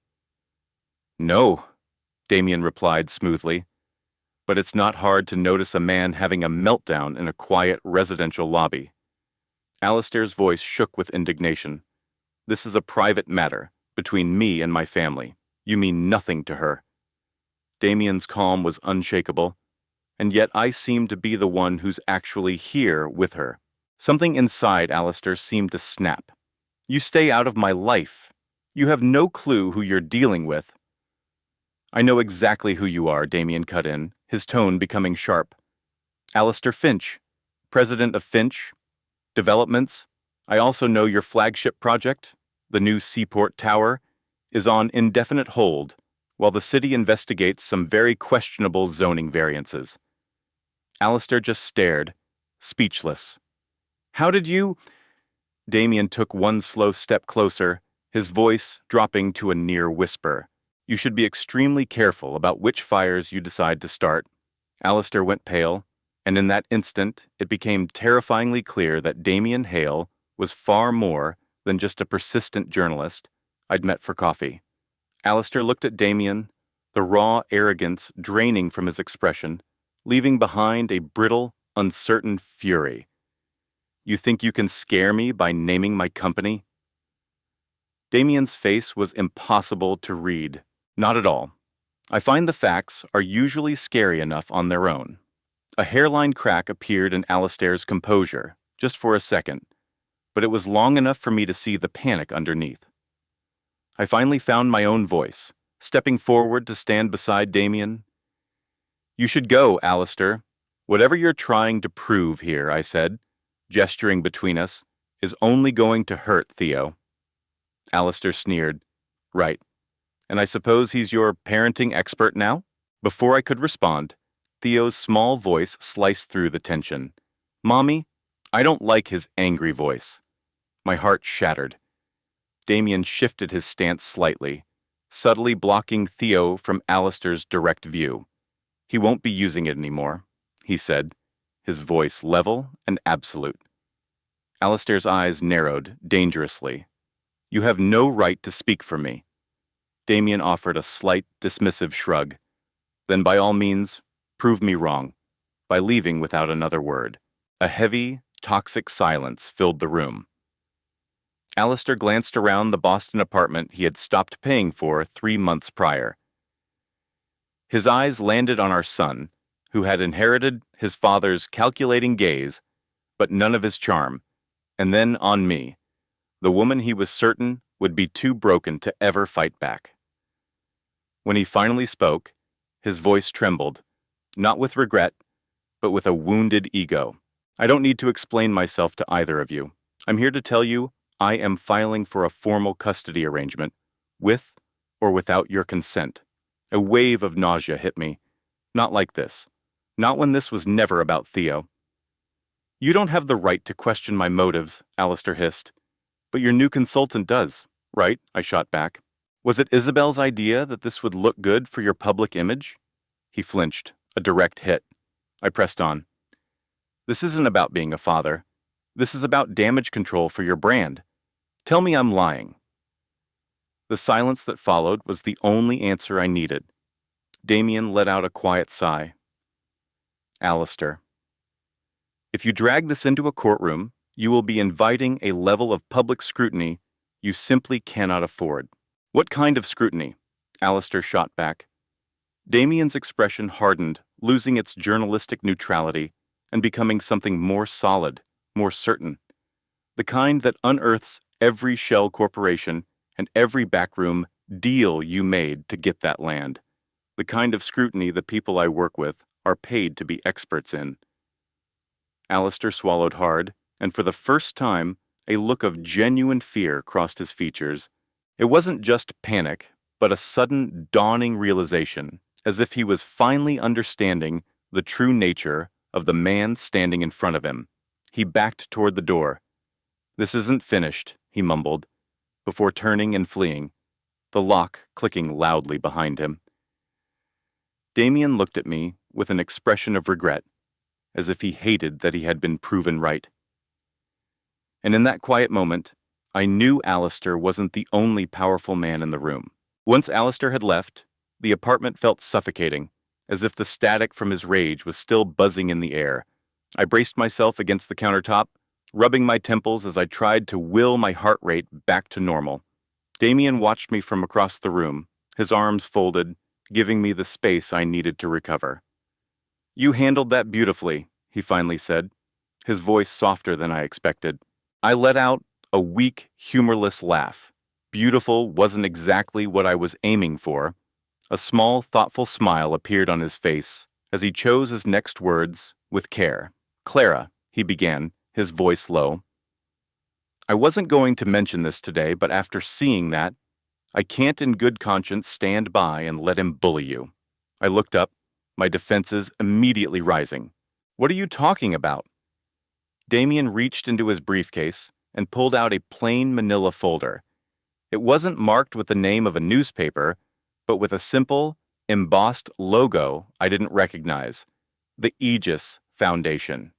"No." Damien replied smoothly. But it's not hard to notice a man having a meltdown in a quiet residential lobby. Alistair's voice shook with indignation. This is a private matter, between me and my family. You mean nothing to her. Damien's calm was unshakable, and yet I seemed to be the one who's actually here with her. Something inside Alistair seemed to snap. You stay out of my life. You have no clue who you're dealing with. I know exactly who you are, Damien cut in, his tone becoming sharp. Alistair Finch, president of Finch Developments. I also know your flagship project, the new Seaport Tower, is on indefinite hold while the city investigates some very questionable zoning variances. Alistair just stared, speechless. How did you? Damien took one slow step closer, his voice dropping to a near whisper. You should be extremely careful about which fires you decide to start. Alistair went pale, and in that instant it became terrifyingly clear that Damien Hale was far more than just a persistent journalist I'd met for coffee. Alistair looked at Damien, the raw arrogance draining from his expression, leaving behind a brittle, uncertain fury. You think you can scare me by naming my company? Damien's face was impossible to read. Not at all. I find the facts are usually scary enough on their own. A hairline crack appeared in Alistair's composure, just for a second, but it was long enough for me to see the panic underneath. I finally found my own voice, stepping forward to stand beside Damien. You should go, Alistair. Whatever you're trying to prove here, I said, gesturing between us, is only going to hurt Theo. Alistair sneered. Right. And I suppose he's your parenting expert now? Before I could respond, Theo's small voice sliced through the tension. Mommy, I don't like his angry voice. My heart shattered. Damien shifted his stance slightly, subtly blocking Theo from Alistair's direct view. He won't be using it anymore, he said, his voice level and absolute. Alistair's eyes narrowed dangerously. You have no right to speak for me. Damien offered a slight, dismissive shrug. Then by all means, prove me wrong, by leaving without another word. A heavy, toxic silence filled the room. Alistair glanced around the Boston apartment he had stopped paying for 3 months prior. His eyes landed on our son, who had inherited his father's calculating gaze, but none of his charm, and then on me, the woman he was certain would be too broken to ever fight back. When he finally spoke, his voice trembled, not with regret, but with a wounded ego. I don't need to explain myself to either of you. I'm here to tell you I am filing for a formal custody arrangement, with or without your consent. A wave of nausea hit me. Not like this. Not when this was never about Theo. You don't have the right to question my motives, Alistair hissed. But your new consultant does, right? I shot back. Was it Isabel's idea that this would look good for your public image? He flinched, a direct hit. I pressed on. This isn't about being a father. This is about damage control for your brand. Tell me I'm lying. The silence that followed was the only answer I needed. Damien let out a quiet sigh. Alistair. If you drag this into a courtroom, you will be inviting a level of public scrutiny you simply cannot afford. What kind of scrutiny? Alistair shot back. Damien's expression hardened, losing its journalistic neutrality and becoming something more solid, more certain. The kind that unearths every shell corporation and every backroom deal you made to get that land. The kind of scrutiny the people I work with are paid to be experts in. Alistair swallowed hard, and for the first time, a look of genuine fear crossed his features. It wasn't just panic, but a sudden dawning realization, as if he was finally understanding the true nature of the man standing in front of him. He backed toward the door. This isn't finished, he mumbled, before turning and fleeing, the lock clicking loudly behind him. Damien looked at me with an expression of regret, as if he hated that he had been proven right. And in that quiet moment, I knew Alistair wasn't the only powerful man in the room. Once Alistair had left, The apartment felt suffocating, as if the static from his rage was still buzzing in the air. I braced myself against the countertop, rubbing my temples as I tried to will my heart rate back to normal. Damien watched me from across the room, his arms folded, giving me the space I needed to recover. "You handled that beautifully," he finally said, his voice softer than I expected. I let out a weak, humorless laugh. Beautiful wasn't exactly what I was aiming for. A small, thoughtful smile appeared on his face as he chose his next words with care. "Clara," he began, his voice low. "I wasn't going to mention this today, but after seeing that, I can't in good conscience stand by and let him bully you." I looked up, my defenses immediately rising. "What are you talking about?" Damien reached into his briefcase and pulled out a plain manila folder. It wasn't marked with the name of a newspaper, but with a simple, embossed logo I didn't recognize: the Aegis Foundation.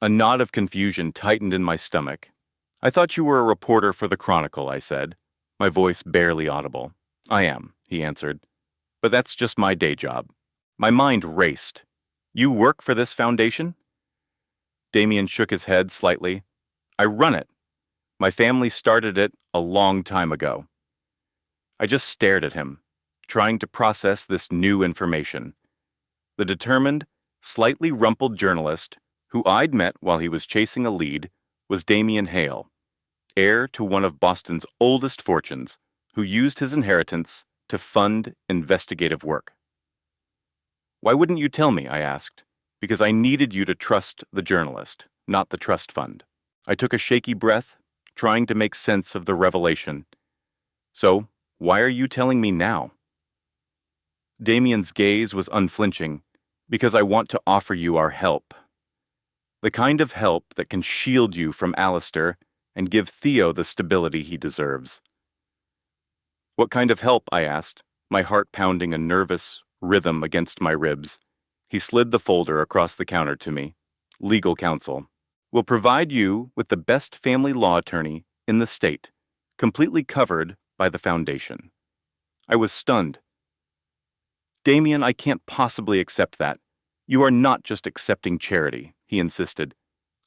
A knot of confusion tightened in my stomach. "I thought you were a reporter for the Chronicle," I said, my voice barely audible. "I am," he answered, "but that's just my day job." My mind raced. "You work for this foundation?" Damien shook his head slightly. "I run it. My family started it a long time ago." I just stared at him, trying to process this new information. The determined, slightly rumpled journalist, who I'd met while he was chasing a lead, was Damien Hale, heir to one of Boston's oldest fortunes, who used his inheritance to fund investigative work. "Why wouldn't you tell me?" I asked. "Because I needed you to trust the journalist, not the trust fund." I took a shaky breath, trying to make sense of the revelation. "So, why are you telling me now?" Damien's gaze was unflinching. "Because I want to offer you our help. The kind of help that can shield you from Alistair and give Theo the stability he deserves." "What kind of help?" I asked, my heart pounding a nervous rhythm against my ribs. He slid the folder across the counter to me. "Legal counsel. Will provide you with the best family law attorney in the state, completely covered by the foundation." I was stunned. "Damien, I can't possibly accept that. You are not just accepting charity," he insisted.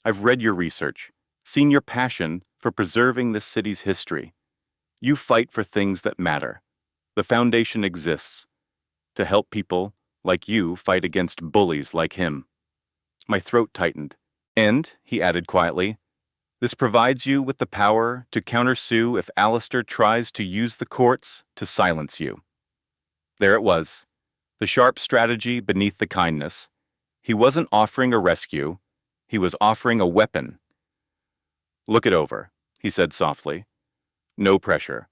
"I've read your research, seen your passion for preserving this city's history. You fight for things that matter. The foundation exists to help people like you fight against bullies like him." My throat tightened. "And," he added quietly, "this provides you with the power to countersue if Alistair tries to use the courts to silence you." There it was, the sharp strategy beneath the kindness. He wasn't offering a rescue. He was offering a weapon. "Look it over," he said softly. "No pressure."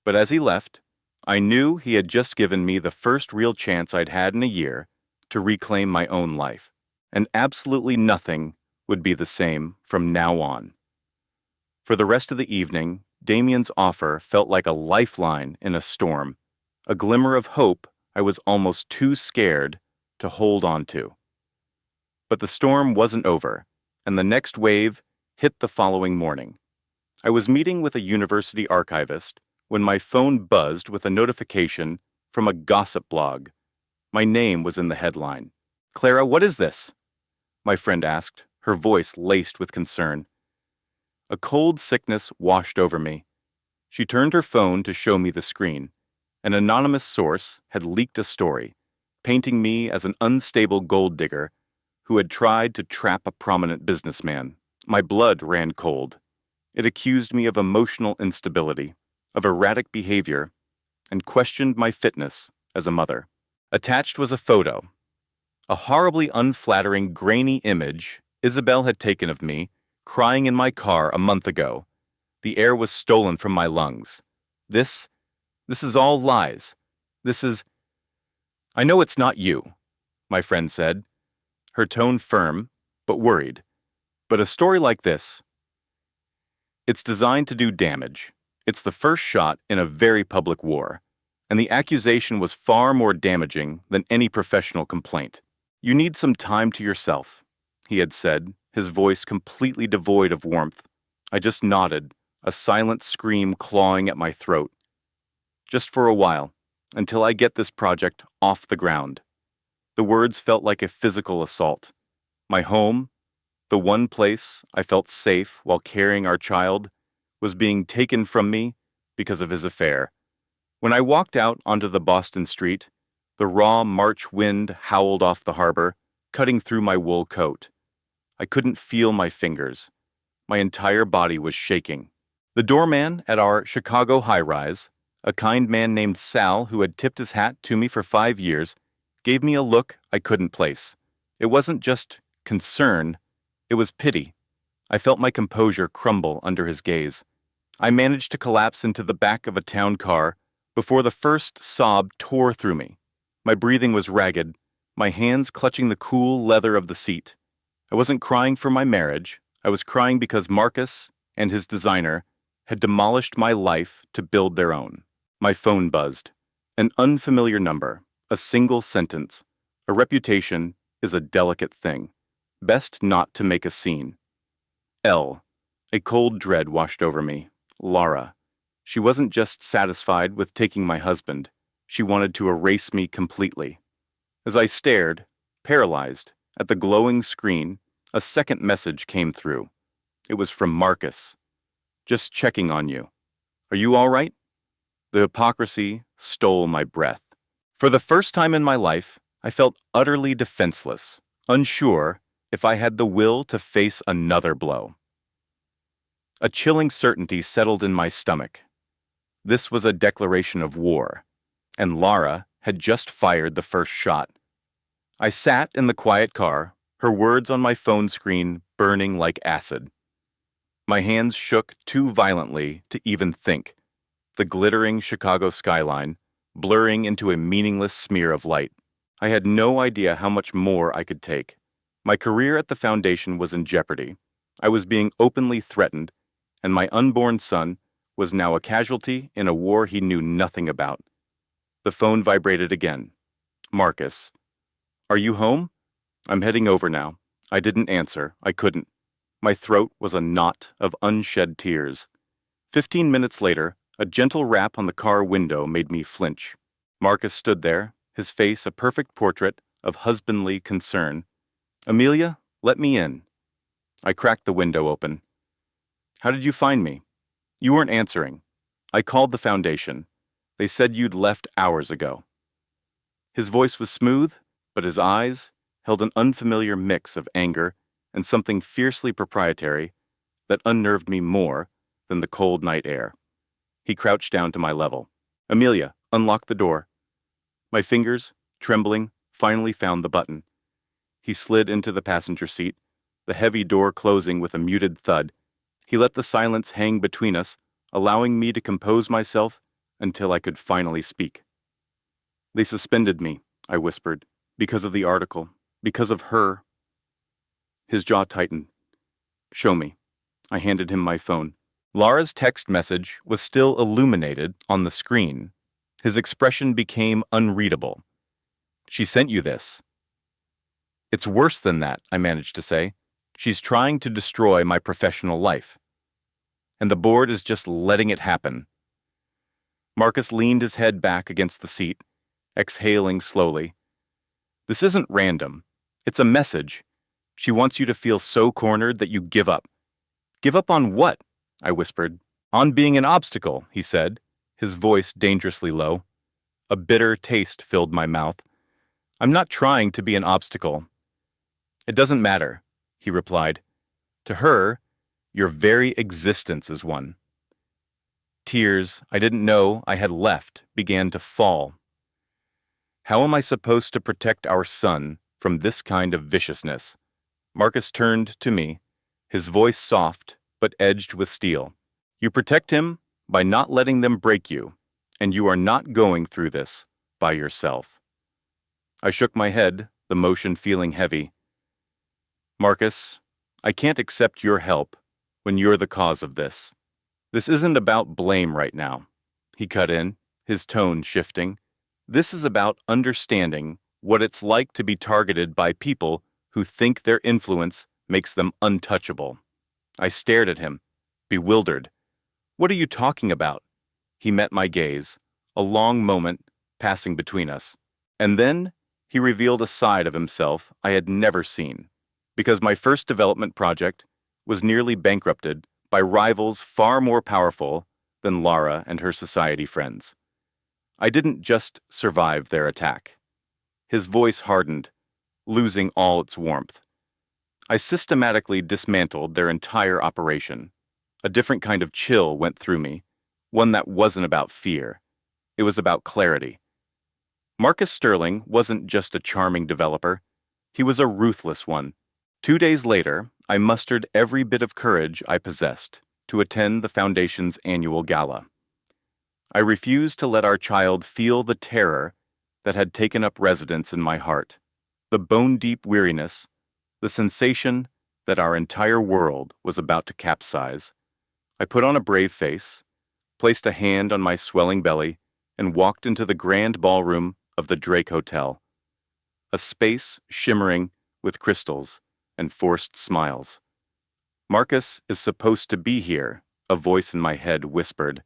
But as he left, I knew he had just given me the first real chance I'd had in a year to reclaim my own life, and absolutely nothing would be the same from now on. For the rest of the evening, Damien's offer felt like a lifeline in a storm, a glimmer of hope I was almost too scared to hold on to. But the storm wasn't over, and the next wave hit the following morning. I was meeting with a university archivist when my phone buzzed with a notification from a gossip blog. My name was in the headline. "Clara, what is this?" my friend asked, her voice laced with concern. A cold sickness washed over me. She turned her phone to show me the screen. An anonymous source had leaked a story, painting me as an unstable gold digger who had tried to trap a prominent businessman. My blood ran cold. It accused me of emotional instability, of erratic behavior, and questioned my fitness as a mother. Attached was a photo, a horribly unflattering, grainy image Isabel had taken of me, crying in my car a month ago. The air was stolen from my lungs. This is all lies. This is... "I know it's not you," my friend said, her tone firm, but worried. "But a story like this, it's designed to do damage. It's the first shot in a very public war, and the accusation was far more damaging than any professional complaint. You need some time to yourself," he had said, his voice completely devoid of warmth. I just nodded, a silent scream clawing at my throat. "Just for a while. until I get this project off the ground. The words felt like a physical assault. My home, the one place I felt safe while carrying our child, was being taken from me because of his affair. When I walked out onto the Boston street, the raw March wind howled off the harbor, cutting through my wool coat. I couldn't feel my fingers. My entire body was shaking. The doorman at our Chicago high-rise, a kind man named Sal who had tipped his hat to me for 5 years, gave me a look I couldn't place. It wasn't just concern, it was pity. I felt my composure crumble under his gaze. I managed to collapse into the back of a town car before the first sob tore through me. My breathing was ragged, my hands clutching the cool leather of the seat. I wasn't crying for my marriage. I was crying because Marcus and his designer had demolished my life to build their own. My phone buzzed. An unfamiliar number, a single sentence. A reputation is a delicate thing. Best not to make a scene. L. A cold dread washed over me. Lara. She wasn't just satisfied with taking my husband. She wanted to erase me completely. As I stared, paralyzed, at the glowing screen, a second message came through. It was from Marcus. Just checking on you. Are you all right? The hypocrisy stole my breath. For the first time in my life, I felt utterly defenseless, unsure if I had the will to face another blow. A chilling certainty settled in my stomach. This was a declaration of war, and Lara had just fired the first shot. I sat in the quiet car, her words on my phone screen burning like acid. My hands shook too violently to even think, the glittering Chicago skyline blurring into a meaningless smear of light. I had no idea how much more I could take. My career at the foundation was in jeopardy. I was being openly threatened, and my unborn son was now a casualty in a war he knew nothing about. The phone vibrated again. Marcus. Are you home? I'm heading over now. I didn't answer. I couldn't. My throat was a knot of unshed tears. 15 minutes later, a gentle rap on the car window made me flinch. Marcus stood there, his face a perfect portrait of husbandly concern. Amelia, let me in. I cracked the window open. How did you find me? You weren't answering. I called the foundation. They said you'd left hours ago. His voice was smooth, but his eyes held an unfamiliar mix of anger and something fiercely proprietary that unnerved me more than the cold night air. He crouched down to my level. Amelia, unlock the door. My fingers, trembling, finally found the button. He slid into the passenger seat, the heavy door closing with a muted thud. He let the silence hang between us, allowing me to compose myself until I could finally speak. They suspended me, I whispered, because of the article, because of her. His jaw tightened. Show me. I handed him my phone. Lara's text message was still illuminated on the screen. His expression became unreadable. She sent you this. It's worse than that, I managed to say. She's trying to destroy my professional life. And the board is just letting it happen. Marcus leaned his head back against the seat, exhaling slowly. This isn't random. It's a message. She wants you to feel so cornered that you give up. Give up on what? I whispered. On being an obstacle, he said, his voice dangerously low. A bitter taste filled my mouth. I'm not trying to be an obstacle. It doesn't matter, he replied. To her, your very existence is one. Tears I didn't know I had left began to fall. How am I supposed to protect our son from this kind of viciousness? Marcus turned to me, his voice soft but edged with steel. You protect him by not letting them break you, and you are not going through this by yourself. I shook my head, the motion feeling heavy. Marcus, I can't accept your help when you're the cause of this. This isn't about blame right now. He cut in, his tone shifting. This is about understanding what it's like to be targeted by people who think their influence makes them untouchable. I stared at him, bewildered. What are you talking about? He met my gaze, a long moment, passing between us. And then he revealed a side of himself I had never seen, because my first development project was nearly bankrupted by rivals far more powerful than Lara and her society friends. I didn't just survive their attack. His voice hardened, losing all its warmth. I systematically dismantled their entire operation. A different kind of chill went through me, one that wasn't about fear. It was about clarity. Marcus Sterling wasn't just a charming developer. He was a ruthless one. 2 days later, I mustered every bit of courage I possessed to attend the Foundation's annual gala. I refused to let our child feel the terror that had taken up residence in my heart, the bone-deep weariness, the sensation that our entire world was about to capsize. I put on a brave face, placed a hand on my swelling belly, and walked into the grand ballroom of the Drake Hotel, a space shimmering with crystals and forced smiles. Marcus is supposed to be here, a voice in my head whispered.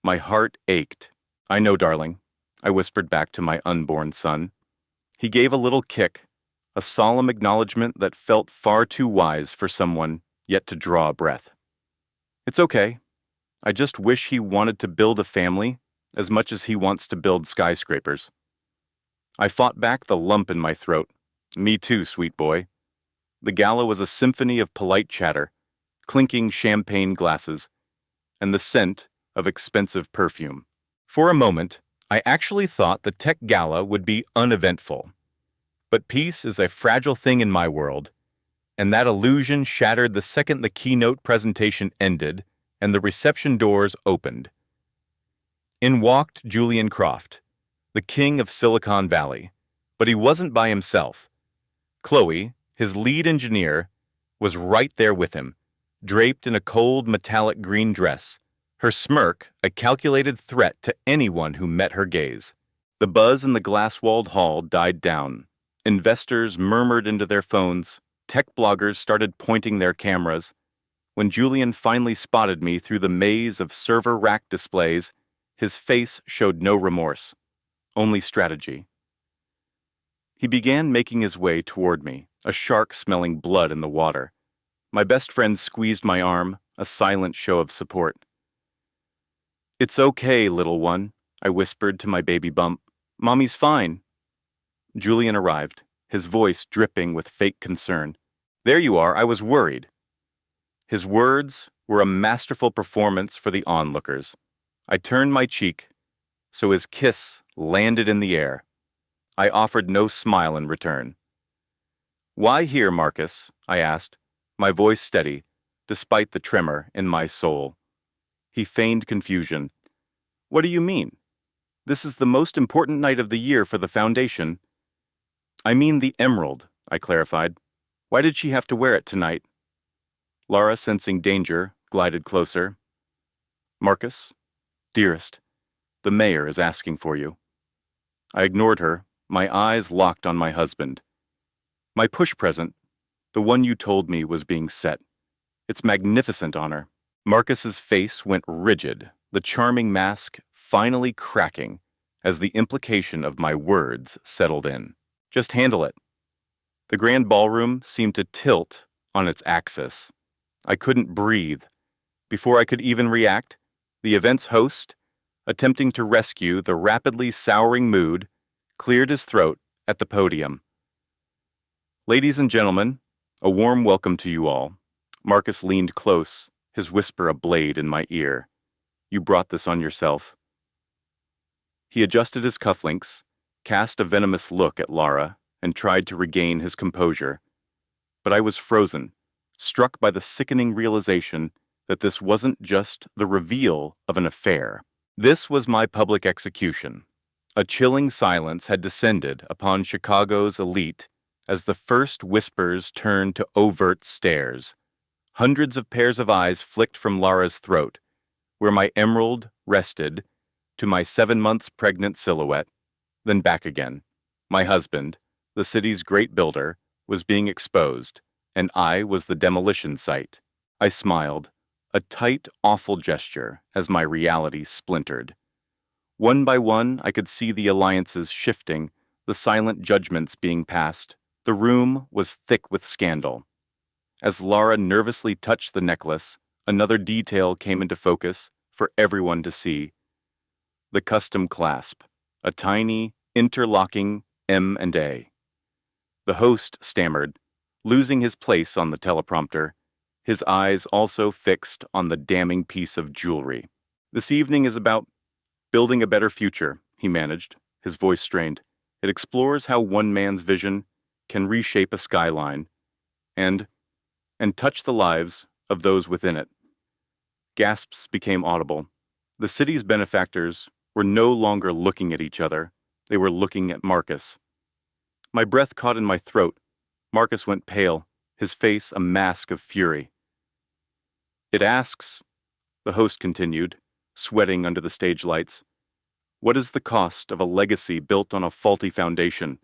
My heart ached. I know, darling, I whispered back to my unborn son. He gave a little kick, a solemn acknowledgement that felt far too wise for someone yet to draw a breath. It's okay. I just wish he wanted to build a family as much as he wants to build skyscrapers. I fought back the lump in my throat. Me too, sweet boy. The gala was a symphony of polite chatter, clinking champagne glasses, and the scent of expensive perfume. For a moment, I actually thought the tech gala would be uneventful. But peace is a fragile thing in my world, and that illusion shattered the second the keynote presentation ended and the reception doors opened. In walked Julian Croft, the king of Silicon Valley, but he wasn't by himself. Chloe, his lead engineer, was right there with him, draped in a cold metallic green dress, her smirk a calculated threat to anyone who met her gaze. The buzz in the glass-walled hall died down. Investors murmured into their phones. Tech bloggers started pointing their cameras. When Julian finally spotted me through the maze of server rack displays, his face showed no remorse, only strategy. He began making his way toward me, a shark smelling blood in the water. My best friend squeezed my arm, a silent show of support. It's okay, little one, I whispered to my baby bump. Mommy's fine. Julian arrived, his voice dripping with fake concern. There you are, I was worried. His words were a masterful performance for the onlookers. I turned my cheek, so his kiss landed in the air. I offered no smile in return. Why here, Marcus? I asked, my voice steady, despite the tremor in my soul. He feigned confusion. What do you mean? This is the most important night of the year for the Foundation. I mean the emerald, I clarified. Why did she have to wear it tonight? Lara, sensing danger, glided closer. Marcus, dearest, the mayor is asking for you. I ignored her, my eyes locked on my husband. My push present, the one you told me was being set. It's magnificent honor. Marcus's face went rigid, the charming mask finally cracking as the implication of my words settled in. Just handle it. The grand ballroom seemed to tilt on its axis. I couldn't breathe. Before I could even react, the event's host, attempting to rescue the rapidly souring mood, cleared his throat at the podium. Ladies and gentlemen, a warm welcome to you all. Marcus leaned close, his whisper a blade in my ear. You brought this on yourself. He adjusted his cufflinks, cast a venomous look at Lara, and tried to regain his composure. But I was frozen, struck by the sickening realization that this wasn't just the reveal of an affair. This was my public execution. A chilling silence had descended upon Chicago's elite as the first whispers turned to overt stares. Hundreds of pairs of eyes flicked from Lara's throat, where my emerald rested, to my 7 months pregnant silhouette, then back again. My husband, the city's great builder, was being exposed, and I was the demolition site. I smiled, a tight, awful gesture as my reality splintered. One by one, I could see the alliances shifting, the silent judgments being passed. The room was thick with scandal. As Lara nervously touched the necklace, another detail came into focus for everyone to see. The custom clasp, a tiny, interlocking M and A. The host stammered, losing his place on the teleprompter, his eyes also fixed on the damning piece of jewelry. This evening is about building a better future, he managed, his voice strained. It explores how one man's vision can reshape a skyline and touch the lives of those within it. Gasps became audible. The city's benefactors were no longer looking at each other. They were looking at Marcus. My breath caught in my throat. Marcus went pale, his face a mask of fury. It asks, the host continued, sweating under the stage lights, what is the cost of a legacy built on a faulty foundation?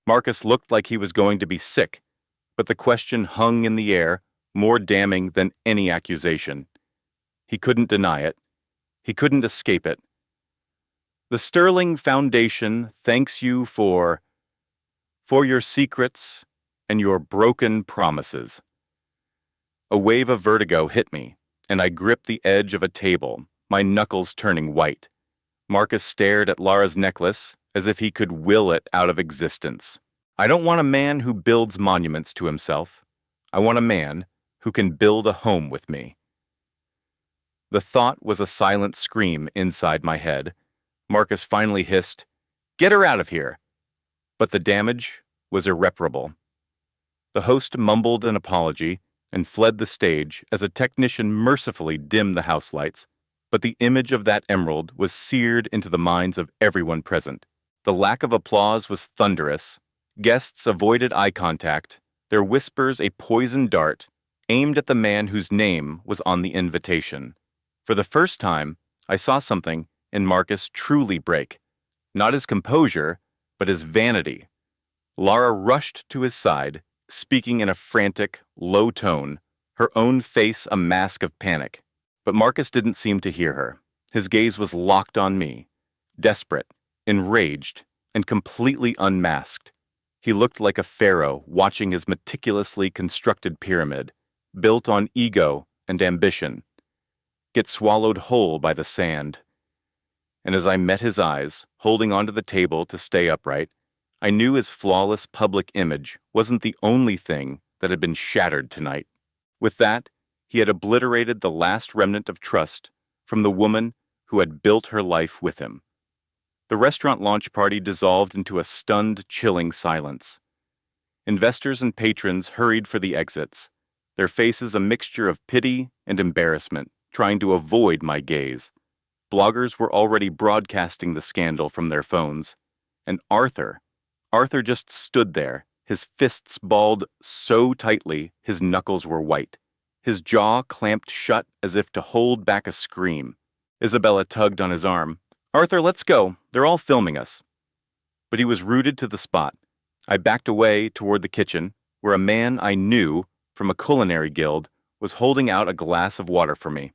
Marcus looked like he was going to be sick, but the question hung in the air, more damning than any accusation. He couldn't deny it. He couldn't escape it. The Sterling Foundation thanks you for your secrets and your broken promises. A wave of vertigo hit me, and I gripped the edge of a table, my knuckles turning white. Marcus stared at Lara's necklace as if he could will it out of existence. I don't want a man who builds monuments to himself. I want a man who can build a home with me. The thought was a silent scream inside my head. Marcus finally hissed, "Get her out of here!" But the damage was irreparable. The host mumbled an apology and fled the stage as a technician mercifully dimmed the house lights, but the image of that emerald was seared into the minds of everyone present. The lack of applause was thunderous. Guests avoided eye contact, their whispers a poisoned dart, aimed at the man whose name was on the invitation. For the first time, I saw something in Marcus truly break. Not his composure, but his vanity. Lara rushed to his side, speaking in a frantic, low tone, her own face a mask of panic. But Marcus didn't seem to hear her. His gaze was locked on me, desperate, enraged, and completely unmasked. He looked like a pharaoh watching his meticulously constructed pyramid, built on ego and ambition, get swallowed whole by the sand. And as I met his eyes, holding onto the table to stay upright, I knew his flawless public image wasn't the only thing that had been shattered tonight. With that, he had obliterated the last remnant of trust from the woman who had built her life with him. The restaurant launch party dissolved into a stunned, chilling silence. Investors and patrons hurried for the exits, their faces a mixture of pity and embarrassment, trying to avoid my gaze. Bloggers were already broadcasting the scandal from their phones. And Arthur just stood there, his fists balled so tightly his knuckles were white, his jaw clamped shut as if to hold back a scream. Isabella tugged on his arm. "Arthur, let's go. They're all filming us." But he was rooted to the spot. I backed away toward the kitchen, where a man I knew from a culinary guild was holding out a glass of water for me.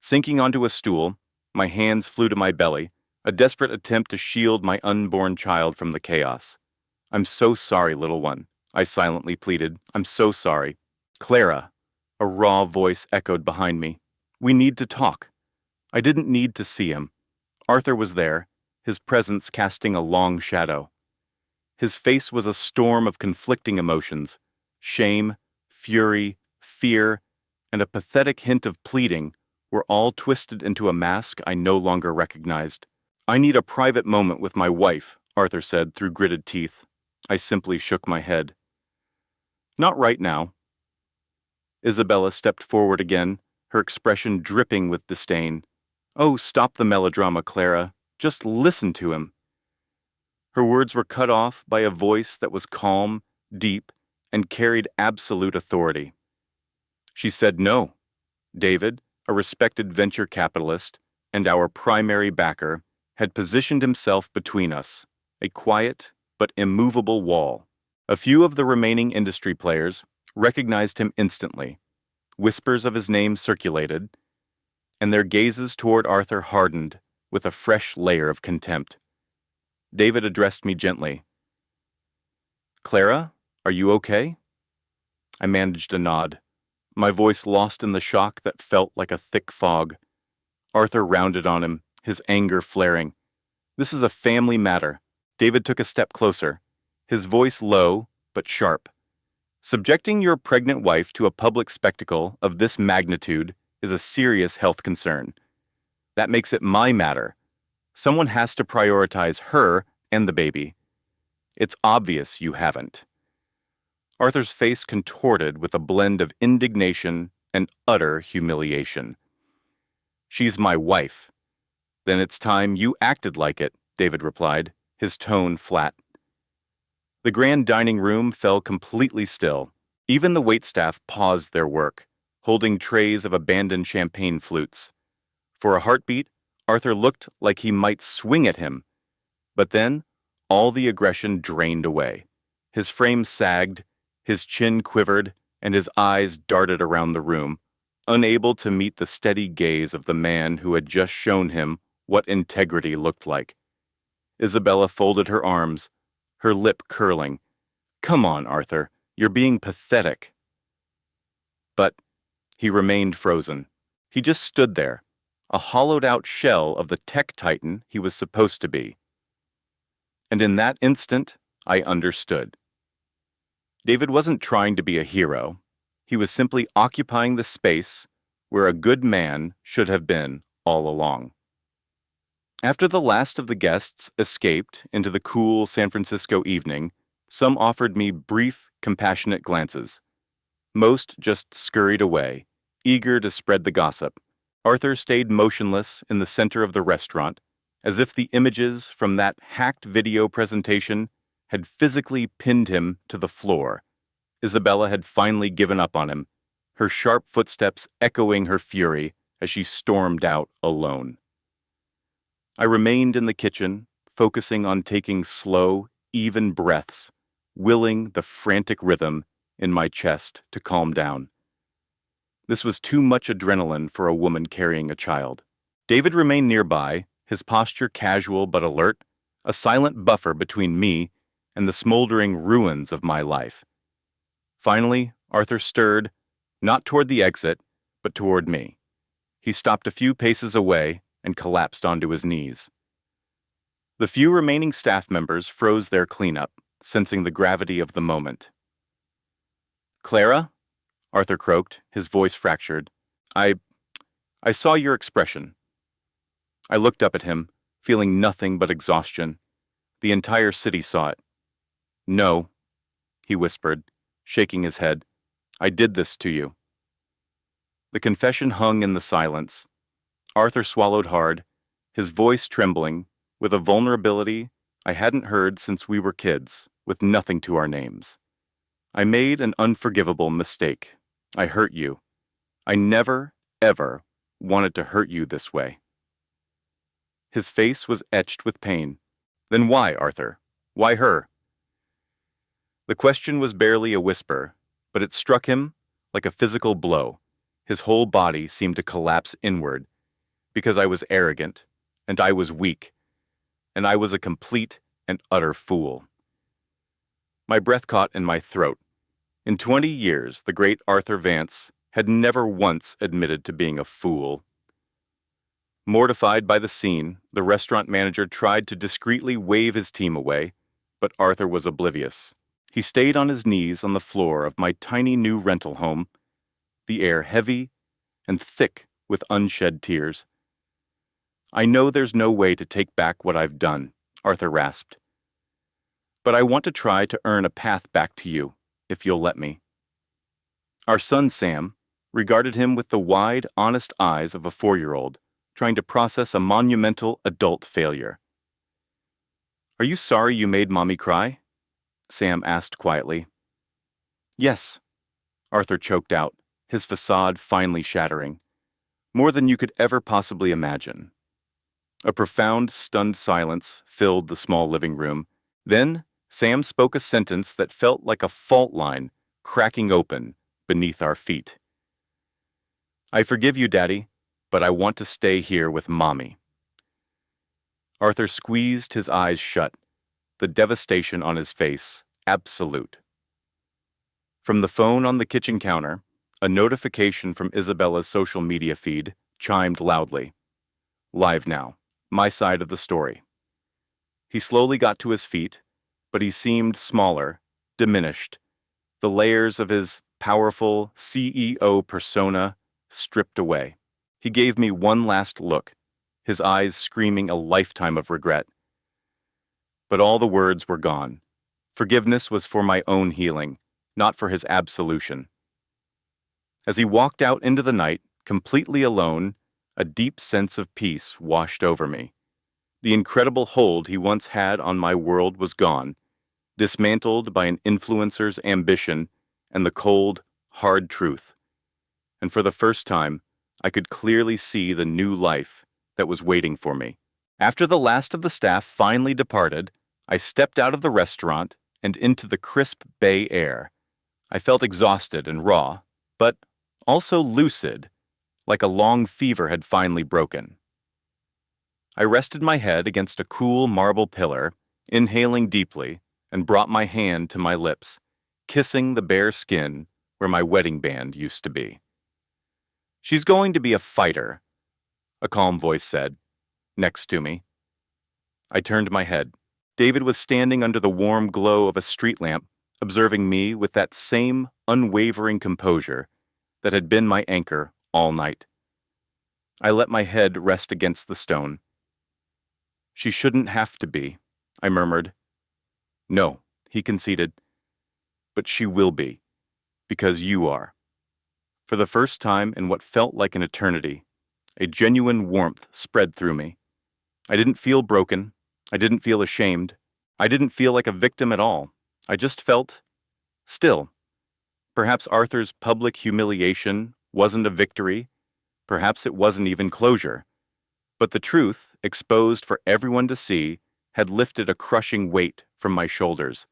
Sinking onto a stool, my hands flew to my belly, a desperate attempt to shield my unborn child from the chaos. "I'm so sorry, little one," I silently pleaded. "I'm so sorry." "Clara," a raw voice echoed behind me. "We need to talk." I didn't need to see him. Arthur was there, his presence casting a long shadow. His face was a storm of conflicting emotions, shame, fury, fear, and a pathetic hint of pleading were all twisted into a mask I no longer recognized. "I need a private moment with my wife," Arthur said through gritted teeth. I simply shook my head. "Not right now." Isabella stepped forward again, her expression dripping with disdain. "Oh, stop the melodrama, Clara. Just listen to him." Her words were cut off by a voice that was calm, deep, and carried absolute authority. She said no. David, a respected venture capitalist, and our primary backer, had positioned himself between us, a quiet but immovable wall. A few of the remaining industry players recognized him instantly. Whispers of his name circulated, and their gazes toward Arthur hardened with a fresh layer of contempt. David addressed me gently. "Clara, are you okay?" I managed a nod, my voice lost in the shock that felt like a thick fog. Arthur rounded on him, his anger flaring. "This is a family matter." David took a step closer, his voice low but sharp. "Subjecting your pregnant wife to a public spectacle of this magnitude is a serious health concern. That makes it my matter. Someone has to prioritize her and the baby. It's obvious you haven't." Arthur's face contorted with a blend of indignation and utter humiliation. "She's my wife." "Then it's time you acted like it," David replied, his tone flat. The grand dining room fell completely still. Even the waitstaff paused their work, holding trays of abandoned champagne flutes. For a heartbeat, Arthur looked like he might swing at him. But then, all the aggression drained away. His frame sagged, his chin quivered, and his eyes darted around the room, unable to meet the steady gaze of the man who had just shown him what integrity looked like. Isabella folded her arms, her lip curling. "Come on, Arthur, you're being pathetic." But he remained frozen. He just stood there, a hollowed-out shell of the tech titan he was supposed to be. And in that instant, I understood. David wasn't trying to be a hero. He was simply occupying the space where a good man should have been all along. After the last of the guests escaped into the cool San Francisco evening, some offered me brief, compassionate glances. Most just scurried away, eager to spread the gossip. Arthur stayed motionless in the center of the restaurant, as if the images from that hacked video presentation had physically pinned him to the floor. Isabella had finally given up on him, her sharp footsteps echoing her fury as she stormed out alone. I remained in the kitchen, focusing on taking slow, even breaths, willing the frantic rhythm in my chest to calm down. This was too much adrenaline for a woman carrying a child. David remained nearby, his posture casual but alert, a silent buffer between me and the smoldering ruins of my life. Finally, Arthur stirred, not toward the exit, but toward me. He stopped a few paces away and collapsed onto his knees. The few remaining staff members froze their cleanup, sensing the gravity of the moment. "Clara?" Arthur croaked, his voice fractured. I saw your expression." I looked up at him, feeling nothing but exhaustion. The entire city saw it. "No," he whispered, shaking his head. "I did this to you." The confession hung in the silence. Arthur swallowed hard, his voice trembling, with a vulnerability I hadn't heard since we were kids, with nothing to our names. "I made an unforgivable mistake. I hurt you. I never, ever wanted to hurt you this way." His face was etched with pain. "Then why, Arthur? Why her?" The question was barely a whisper, but it struck him like a physical blow. His whole body seemed to collapse inward, because I was arrogant, and I was weak, and I was a complete and utter fool. My breath caught in my throat. In 20 years, the great Arthur Vance had never once admitted to being a fool. Mortified by the scene, the restaurant manager tried to discreetly wave his team away, but Arthur was oblivious. He stayed on his knees on the floor of my tiny new rental home, the air heavy and thick with unshed tears. "I know there's no way to take back what I've done," Arthur rasped. "But I want to try to earn a path back to you, if you'll let me." Our son Sam regarded him with the wide, honest eyes of a 4-year-old, trying to process a monumental adult failure. "Are you sorry you made Mommy cry?" Sam asked quietly. "Yes," Arthur choked out, his facade finally shattering. "More than you could ever possibly imagine." A profound, stunned silence filled the small living room. Then, Sam spoke a sentence that felt like a fault line cracking open beneath our feet. "I forgive you, Daddy, but I want to stay here with Mommy." Arthur squeezed his eyes shut, the devastation on his face absolute. From the phone on the kitchen counter, a notification from Isabella's social media feed chimed loudly. Live now. My side of the story. He slowly got to his feet, but he seemed smaller, diminished, the layers of his powerful CEO persona stripped away. He gave me one last look, his eyes screaming a lifetime of regret. But all the words were gone. Forgiveness was for my own healing, not for his absolution. As he walked out into the night, completely alone, a deep sense of peace washed over me. The incredible hold he once had on my world was gone, dismantled by an influencer's ambition and the cold, hard truth. And for the first time, I could clearly see the new life that was waiting for me. After the last of the staff finally departed, I stepped out of the restaurant and into the crisp bay air. I felt exhausted and raw, but also lucid, like a long fever had finally broken. I rested my head against a cool marble pillar, inhaling deeply, and brought my hand to my lips, kissing the bare skin where my wedding band used to be. She's going to be a fighter, a calm voice said, next to me. I turned my head. David was standing under the warm glow of a street lamp, observing me with that same unwavering composure that had been my anchor all night. I let my head rest against the stone. She shouldn't have to be, I murmured. No, he conceded. But she will be, because you are. For the first time in what felt like an eternity, a genuine warmth spread through me. I didn't feel broken. I didn't feel ashamed. I didn't feel like a victim at all. I just felt still. Perhaps Arthur's public humiliation wasn't a victory. Perhaps it wasn't even closure. But the truth, exposed for everyone to see, had lifted a crushing weight from my shoulders,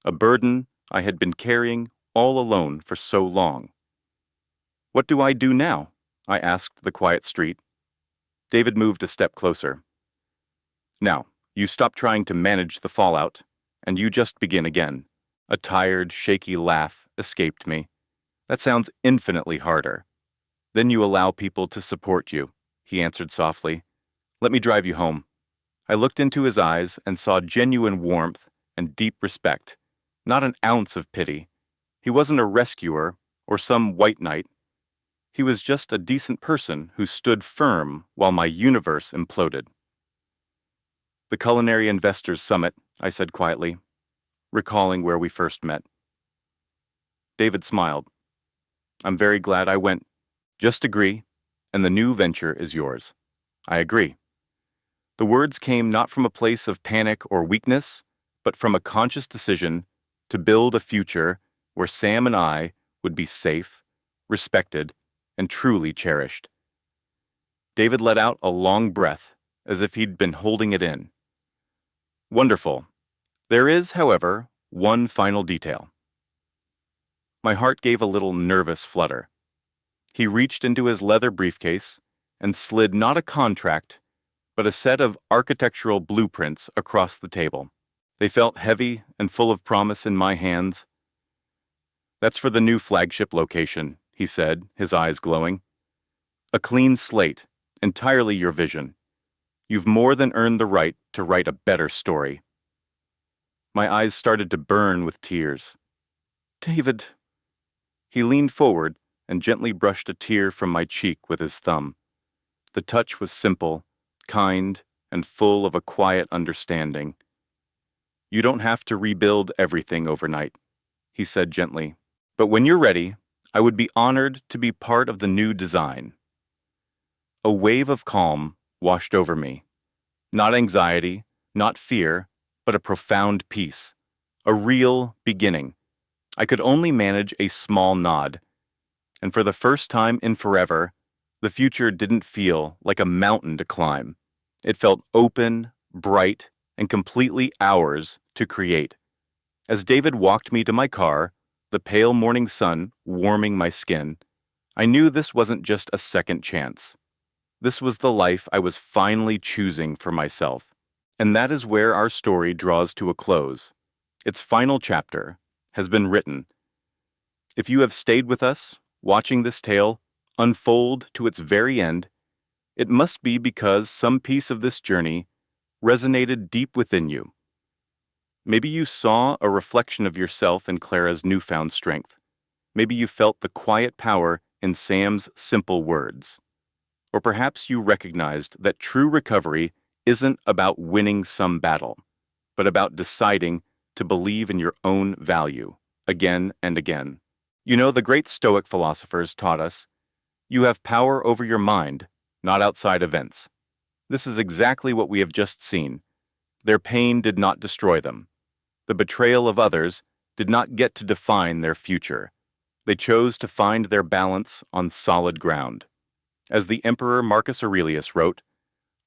a burden I had been carrying all alone for so long. What do I do now? I asked the quiet street. David moved a step closer. Now, you stop trying to manage the fallout, and you just begin again. A tired, shaky laugh escaped me. That sounds infinitely harder. Then you allow people to support you, he answered softly. Let me drive you home. I looked into his eyes and saw genuine warmth and deep respect, not an ounce of pity. He wasn't a rescuer or some white knight. He was just a decent person who stood firm while my universe imploded. The Culinary Investors Summit, I said quietly, recalling where we first met. David smiled. I'm very glad I went. Just agree, and the new venture is yours. I agree. The words came not from a place of panic or weakness, but from a conscious decision to build a future where Sam and I would be safe, respected, and truly cherished. David let out a long breath, as if he'd been holding it in. Wonderful. There is, however, one final detail. My heart gave a little nervous flutter. He reached into his leather briefcase and slid not a contract, but a set of architectural blueprints across the table. They felt heavy and full of promise in my hands. That's for the new flagship location, he said, his eyes glowing. A clean slate, entirely your vision. You've more than earned the right to write a better story. My eyes started to burn with tears. David. He leaned forward and gently brushed a tear from my cheek with his thumb. The touch was simple, kind, and full of a quiet understanding. You don't have to rebuild everything overnight, he said gently. But when you're ready, I would be honored to be part of the new design. A wave of calm washed over me. Not anxiety, not fear, but a profound peace. A real beginning. I could only manage a small nod. And for the first time in forever, the future didn't feel like a mountain to climb. It felt open, bright, and completely ours to create. As David walked me to my car, the pale morning sun warming my skin, I knew this wasn't just a second chance. This was the life I was finally choosing for myself. And that is where our story draws to a close. Its final chapter has been written. If you have stayed with us, watching this tale unfold to its very end, it must be because some piece of this journey resonated deep within you. Maybe you saw a reflection of yourself in Clara's newfound strength. Maybe you felt the quiet power in Sam's simple words. Or perhaps you recognized that true recovery isn't about winning some battle, but about deciding to believe in your own value again and again. You know, the great Stoic philosophers taught us, you have power over your mind, not outside events. This is exactly what we have just seen. Their pain did not destroy them. The betrayal of others did not get to define their future. They chose to find their balance on solid ground. As the Emperor Marcus Aurelius wrote,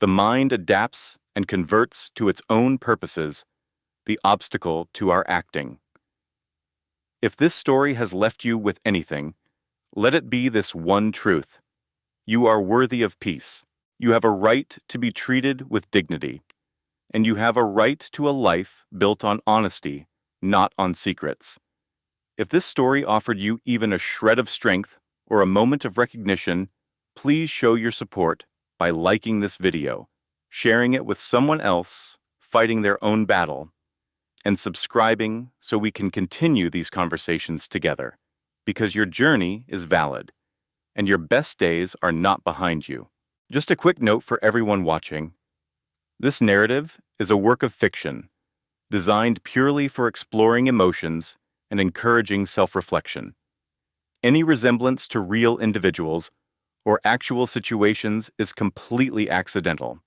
the mind adapts and converts to its own purposes the obstacle to our acting. If this story has left you with anything, let it be this one truth. You are worthy of peace. You have a right to be treated with dignity. And you have a right to a life built on honesty, not on secrets. If this story offered you even a shred of strength or a moment of recognition, please show your support by liking this video, sharing it with someone else fighting their own battle, and subscribing so we can continue these conversations together, because your journey is valid, and your best days are not behind you. Just a quick note for everyone watching. This narrative is a work of fiction, designed purely for exploring emotions and encouraging self-reflection. Any resemblance to real individuals or actual situations is completely accidental.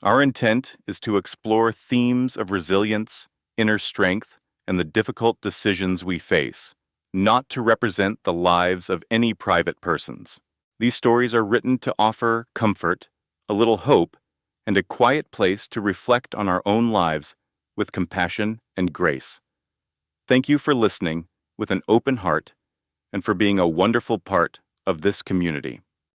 Our intent is to explore themes of resilience, inner strength, and the difficult decisions we face, not to represent the lives of any private persons. These stories are written to offer comfort, a little hope, and a quiet place to reflect on our own lives with compassion and grace. Thank you for listening with an open heart and for being a wonderful part of this community.